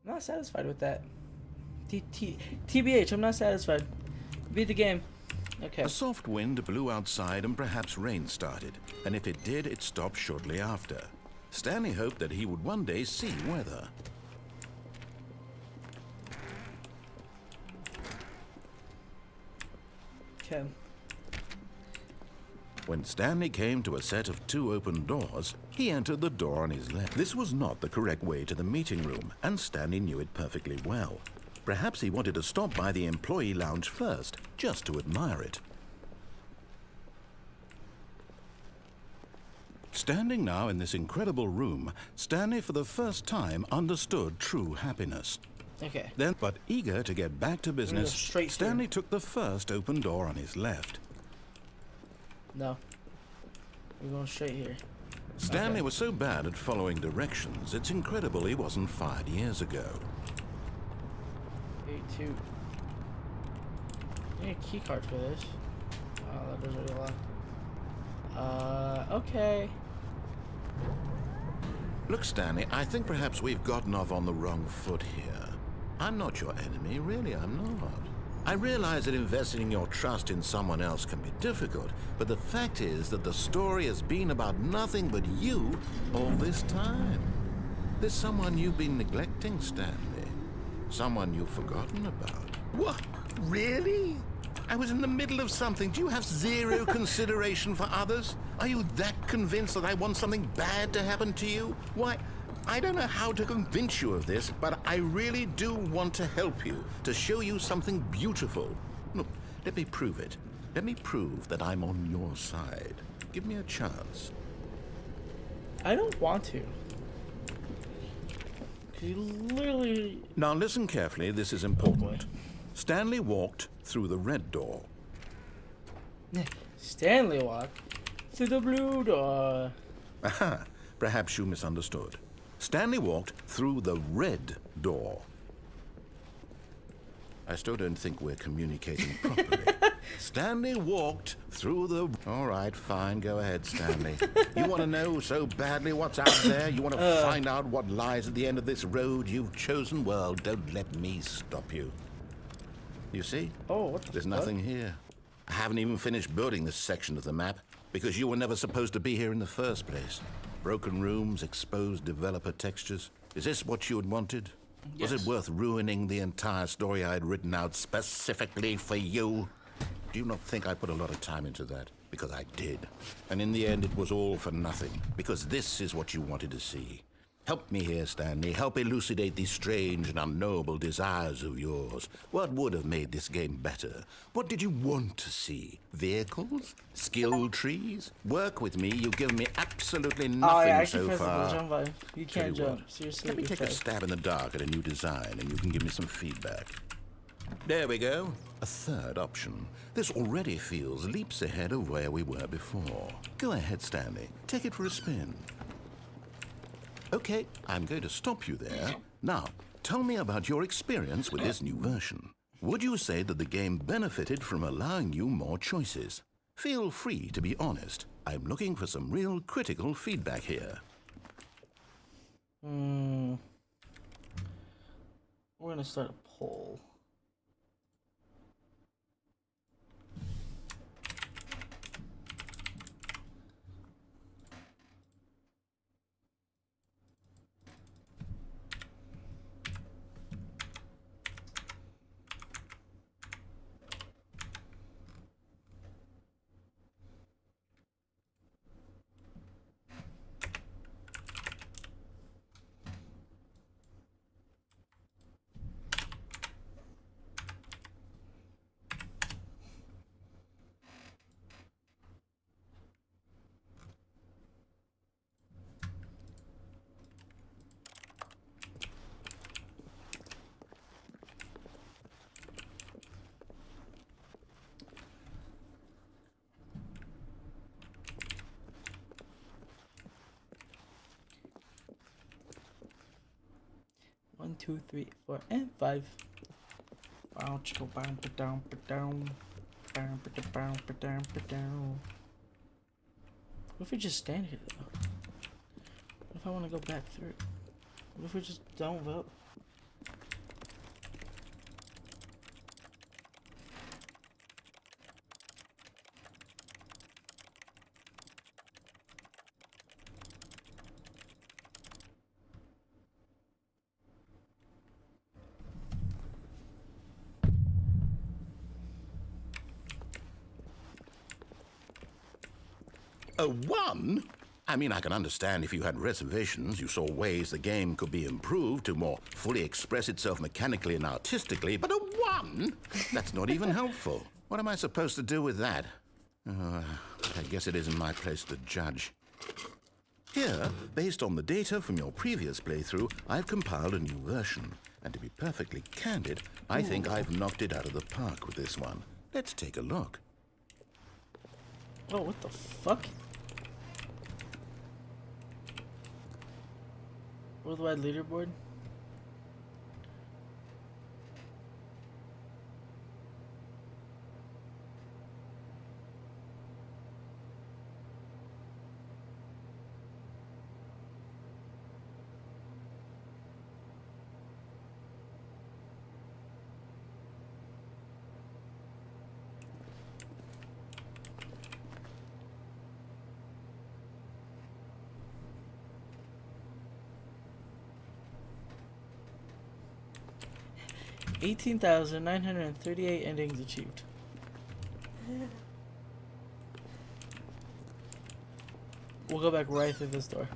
I'm not satisfied with that. TBH, I'm not satisfied. Beat the game. Okay. A soft wind blew outside and perhaps rain started, and if it did, it stopped shortly after. Stanley hoped that he would one day see weather. Okay. When Stanley came to a set of two open doors, he entered the door on his left. This was not the correct way to the meeting room, and Stanley knew it perfectly well. Perhaps he wanted to stop by the employee lounge first, just to admire it. Standing now in this incredible room, Stanley for the first time understood true happiness. Okay. Then, but eager to get back to business, straight Stanley took the first open door on his left. No. We're going straight here. Stanley Okay. was so bad at following directions, it's incredible he wasn't fired years ago. 82. I need a key card for this. Oh, that doesn't really lock. Okay. Look, Stanley, I think perhaps we've gotten off on the wrong foot here. I'm not your enemy, really, I'm not. I realize that investing your trust in someone else can be difficult, but the fact is that the story has been about nothing but you all this time. There's someone you've been neglecting, Stanley. Someone you've forgotten about. What? Really? I was in the middle of something. Do you have zero consideration for others? Are you that convinced that I want something bad to happen to you? Why, I don't know how to convince you of this, but I really do want to help you, to show you something beautiful. Look, let me prove it. Let me prove that I'm on your side. Give me a chance. I don't want to. 'Cause you literally... Now listen carefully, this is important. Stanley walked through the red door. Stanley walked to the blue door. Aha, perhaps you misunderstood. Stanley walked through the red door. I still don't think we're communicating properly. Stanley walked through the... All right, fine, go ahead, Stanley. You want to know so badly what's out there? You want to find out what lies at the end of this road you've chosen? Well, don't let me stop you. You see? Oh, what the There's fuck? nothing here. I haven't even finished building this section of the map because you were never supposed to be here in the first place. Broken rooms, exposed developer textures. Is this what you had wanted? Yes. Was it worth ruining the entire story I had written out specifically for you? Do you not think I put a lot of time into that? Because I did. And in the end, it was all for nothing. Because this is what you wanted to see. Help me here, Stanley. Help elucidate these strange and unknowable desires of yours. What would have made this game better? What did you want to see? Vehicles? Skill trees? Work with me. You've given me absolutely nothing Oh, yeah, I so can press far. the jump button. You Tell can't you jump. what, Seriously. let me you're take a fast. stab in the dark at a new design, and you can give me some feedback. There we go. A third option. This already feels leaps ahead of where we were before. Go ahead, Stanley. Take it for a spin. Okay, I'm going to stop you there. Now, tell me about your experience with this new version. Would you say that the game benefited from allowing you more choices? Feel free to be honest. I'm looking for some real critical feedback here. We're gonna start a poll. One, 2, 3, 4, and 5. Bow, chicka, bow, ba-down, ba-down. Bow, ba-da, bow, ba-down, ba-down. What if we just stand here though? What if I want to go back through? What if we just don't vote? A 1? I mean, I can understand if you had reservations, you saw ways the game could be improved to more fully express itself mechanically and artistically, but a 1? That's not even helpful. What am I supposed to do with that? I guess it isn't my place to judge. Here, based on the data from your previous playthrough, I've compiled a new version. And to be perfectly candid, I think I've knocked it out of the park with this one. Let's take a look. Oh, what the fuck? Worldwide leaderboard? $18,938 endings achieved. We'll go back right through this door.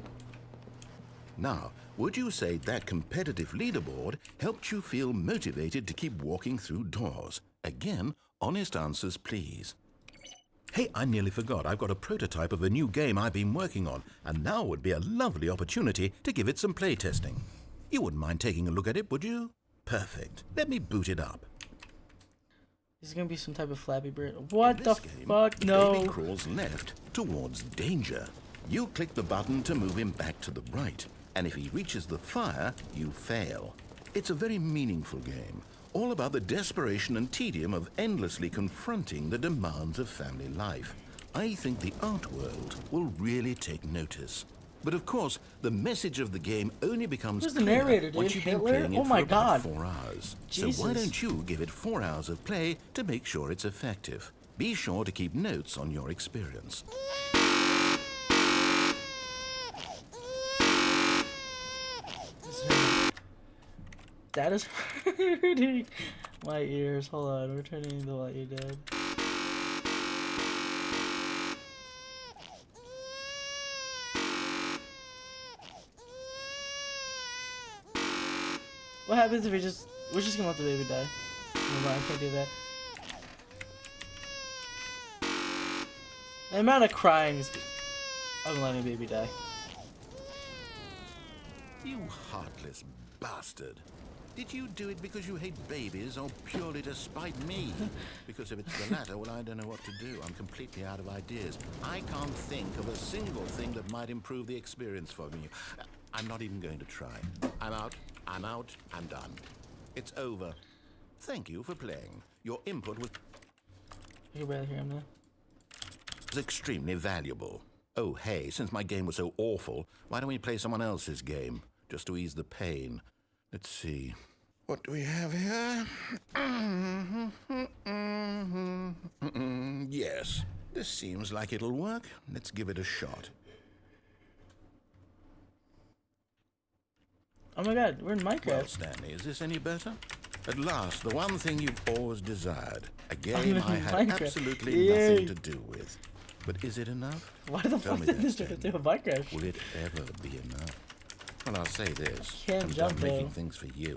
Now, would you say that competitive leaderboard helped you feel motivated to keep walking through doors? Again, honest answers, please. Hey, I nearly forgot. I've got a prototype of a new game I've been working on, and now would be a lovely opportunity to give it some playtesting. You wouldn't mind taking a look at it, would you? Perfect. Let me boot it up. This is gonna be some type of Flappy Bird. What In the this game, fuck? the No. baby crawls left towards danger. You click the button to move him back to the right, and if he reaches the fire, you fail. It's a very meaningful game, all about the desperation and tedium of endlessly confronting the demands of family life. I think the art world will really take notice. But of course, the message of the game only becomes Who's the clear narrator, dude? once you've been Hitler? playing it Oh for my about God. 4 hours. Jesus. So why don't you give it 4 hours of play to make sure it's effective? Be sure to keep notes on your experience. That is hurting my ears. Hold on, we're turning the light down. What happens if we're just gonna let the baby die? Never mind, I can't do that. The amount of crying is I'm letting a baby die. You heartless bastard. Did you do it because you hate babies or purely to spite me? Because if it's the latter, well, I don't know what to do. I'm completely out of ideas. I can't think of a single thing that might improve the experience for me. I'm not even going to try. I'm out. I'm out. I'm done. It's over. Thank you for playing. Your input was You can barely hear him now. extremely valuable. Oh, hey, since my game was so awful, why don't we play someone else's game? Just to ease the pain. Let's see. What do we have here? Yes, this seems like it'll work. Let's give it a shot. Oh my god, we're in Well, Minecraft. Stanley, is this any better? At last, the one thing you've always desired. A I'm game in I had Minecraft. absolutely Yay. nothing to do with. But is it enough? Why the Tell fuck me did that, this turn Stanley. into a Minecraft? Will it ever be enough? Well, I'll say this. Can't I'm jump, done making though. things for you.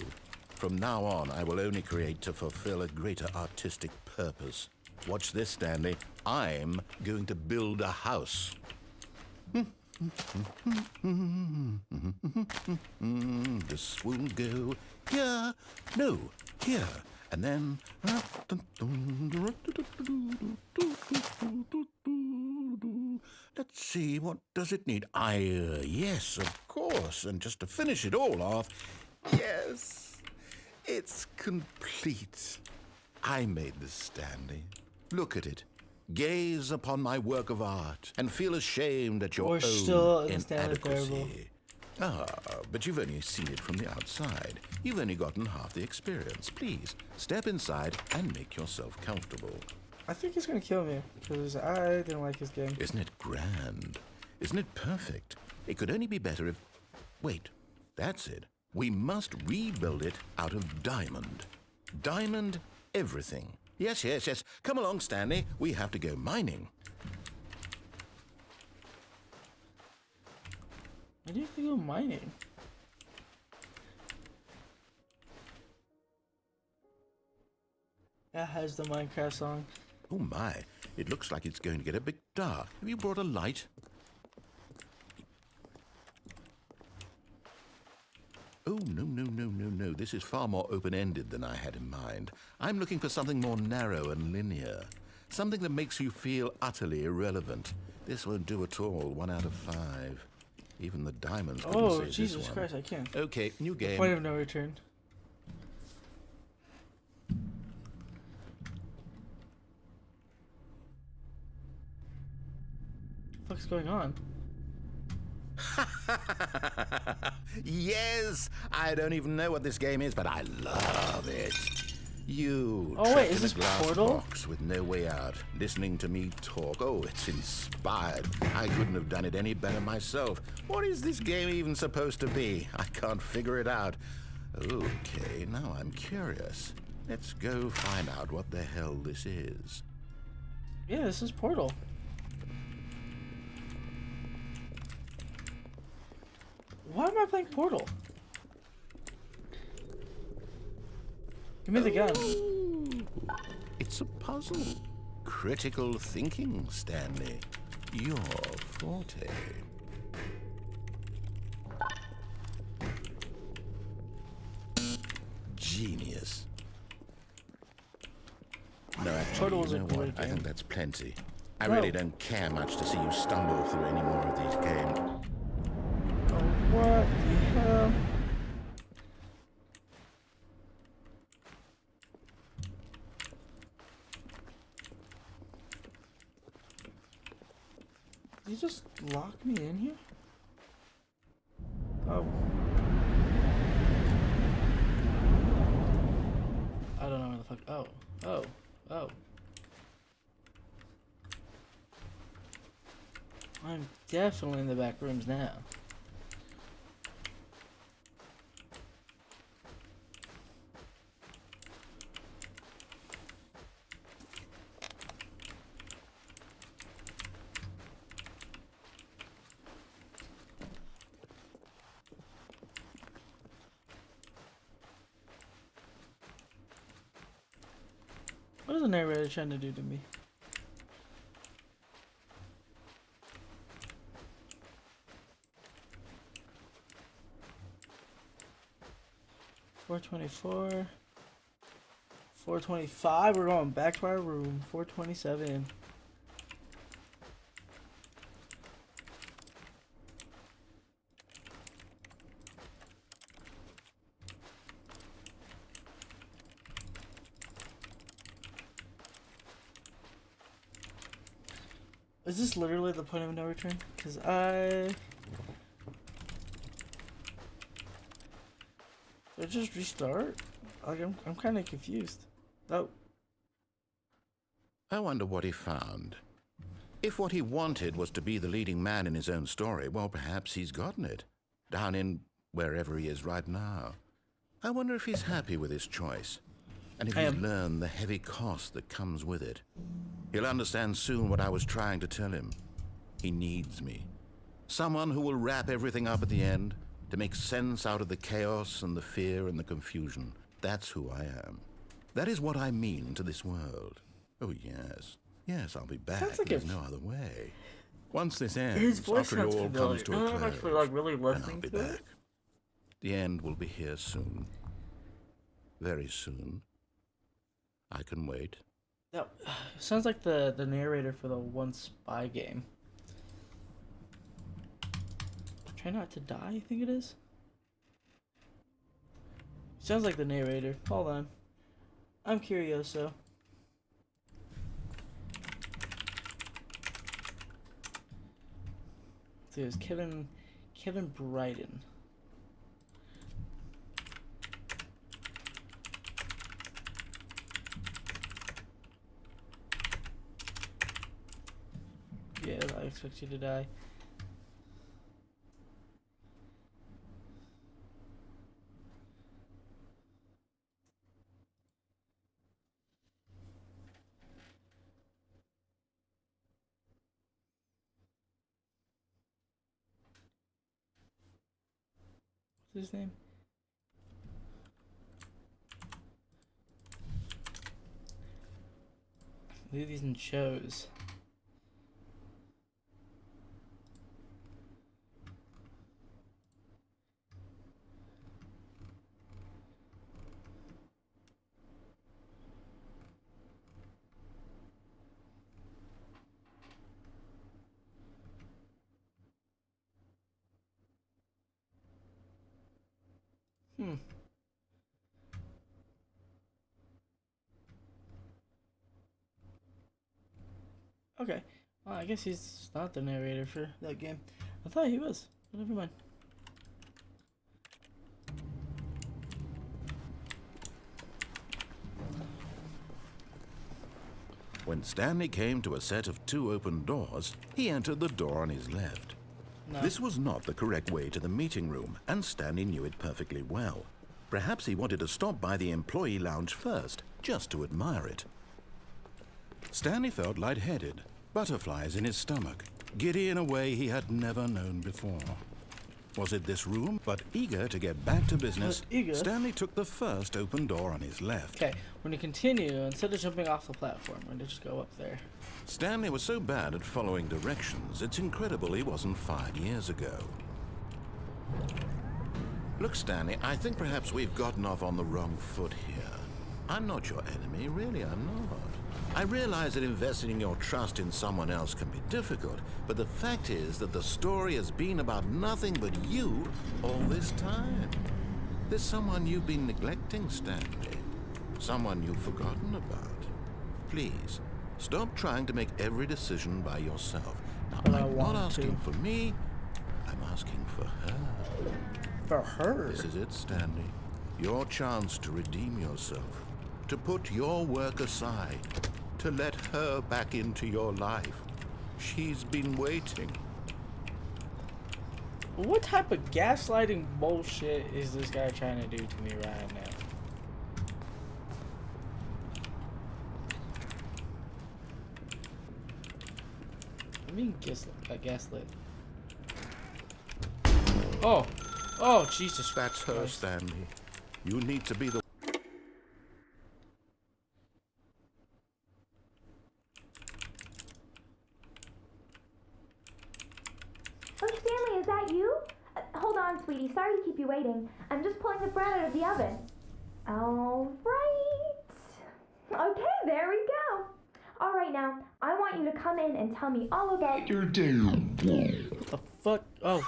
From now on, I will only create to fulfill a greater artistic purpose. Watch this, Stanley. I'm going to build a house. This will go here. No, here. And then... Let's see, what does it need? Yes, of course. And just to finish it all off, yes, it's complete. I made this, Stanley. Look at it. Gaze upon my work of art and feel ashamed at your We're still own in the Stanley Parable. inadequacy. Ah, but you've only seen it from the outside. You've only gotten half the experience. Please, step inside and make yourself comfortable. I think he's gonna kill me because I didn't like his game. Isn't it grand? Isn't it perfect? It could only be better if... Wait, that's it. We must rebuild it out of diamond. Diamond everything. Yes, yes, yes. Come along, Stanley. We have to go mining. Why do you have to go mining? That has the Minecraft song. Oh my, it looks like it's going to get a bit dark. Have you brought a light? Oh, no, no, no, no, no. This is far more open-ended than I had in mind. I'm looking for something more narrow and linear. Something that makes you feel utterly irrelevant. This won't do at all. 1 out of 5. Even the diamonds couldn't Oh, save Jesus this one. Christ, I can't. Okay, new game. Point of no return. What the fuck's going on? Yes! I don't even know what this game is, but I love it. You Oh, wait, trapped is in this a glass Portal? box with no way out, listening to me talk. Oh, it's inspired. I couldn't have done it any better myself. What is this game even supposed to be? I can't figure it out. Okay, now I'm curious. Let's go find out what the hell this is. Yeah, this is Portal. Why am I playing Portal? Give me the gun. Ooh, it's a puzzle. Critical thinking, Stanley. Your forte. Genius. No, actually, Portal was you a know great what? I game. think that's plenty. I really don't care much to see you stumble through any more of these games. Oh, what the hell? Did you just lock me in here? Oh. I don't know where the fuck. Oh. I'm definitely in the back rooms now. What is the narrator trying to do to me? $424, $425. We're going back to our room. $427. Is this literally the point of no return? Because Did it just restart? Like, I'm kind of confused. Oh. I wonder what he found. If what he wanted was to be the leading man in his own story, well, perhaps he's gotten it. Down in wherever he is right now. I wonder if he's happy with his choice. And if he's learned the heavy cost that comes with it. He'll understand soon what I was trying to tell him. He needs me. Someone who will wrap everything up at the end, to make sense out of the chaos and the fear and the confusion. That's who I am. That is what I mean to this world. Oh, yes. Yes, I'll be back. Like There's no other way. Once this ends, his voice after it all comes to a close, I'm actually like really then listening I'll be to back. it. The end will be here soon. Very soon. I can wait. That sounds like the narrator for the One Spy game. Try not to die, I think it is. Sounds like the narrator. Hold on. I'm curioso. So it was Kevin Bryden. Yeah, I expect you to die. What's his name? Movies and shows. Okay. Well, I guess he's not the narrator for that game. I thought he was. But never mind. When Stanley came to a set of 2 open doors, he entered the door on his left. No. This was not the correct way to the meeting room, and Stanley knew it perfectly well. Perhaps he wanted to stop by the employee lounge first, just to admire it. Stanley felt lightheaded, butterflies in his stomach, giddy in a way he had never known before. Was it this room? But eager to get back to business, Stanley took the first open door on his left. Okay, when you continue, instead of jumping off the platform, we're gonna just go up there. Stanley was so bad at following directions, it's incredible he wasn't 5 years ago. Look, Stanley, I think perhaps we've gotten off on the wrong foot here. I'm not your enemy, really, I'm not. I realize that investing your trust in someone else can be difficult, but the fact is that the story has been about nothing but you all this time. There's someone you've been neglecting, Stanley. Someone you've forgotten about. Please, stop trying to make every decision by yourself. Now, But I I'm want not asking to. for me, I'm asking for her. For her. This is it, Stanley. Your chance to redeem yourself. To put your work aside. To let her back into your life. She's been waiting. What type of gaslighting bullshit is this guy trying to do to me right now? I'm being gaslit. Oh, oh, Jesus! That's her, Christ. Stanley. You need to be the... Oh, Stanley, is that you? Hold on, sweetie. Sorry to keep you waiting. I'm just pulling the bread out of the oven. All right. Okay, there we go. All right, now, I want you to come in and tell me all about your day. What the fuck? Oh,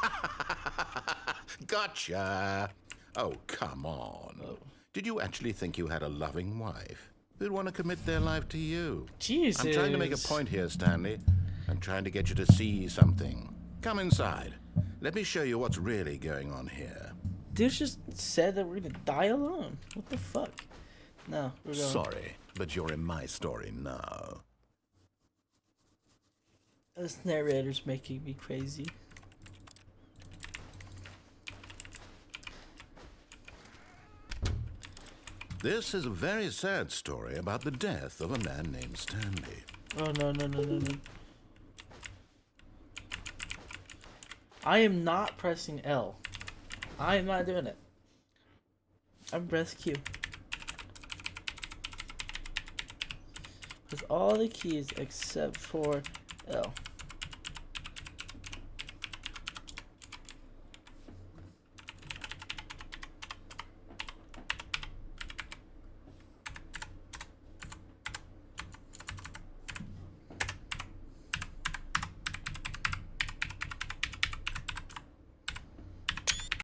Gotcha! Oh, come on. Did you actually think you had a loving wife who'd want to commit their life to you? Jesus! I'm trying to make a point here, Stanley. I'm trying to get you to see something. Come inside. Let me show you what's really going on here. Dude just said that we're gonna die alone. What the fuck? No, we're going. Sorry, but you're in my story now. This narrator's making me crazy. This is a very sad story about the death of a man named Stanley. Oh no no no no no! I am not pressing L. I am not doing it. I'm press Q. With all the keys except for L.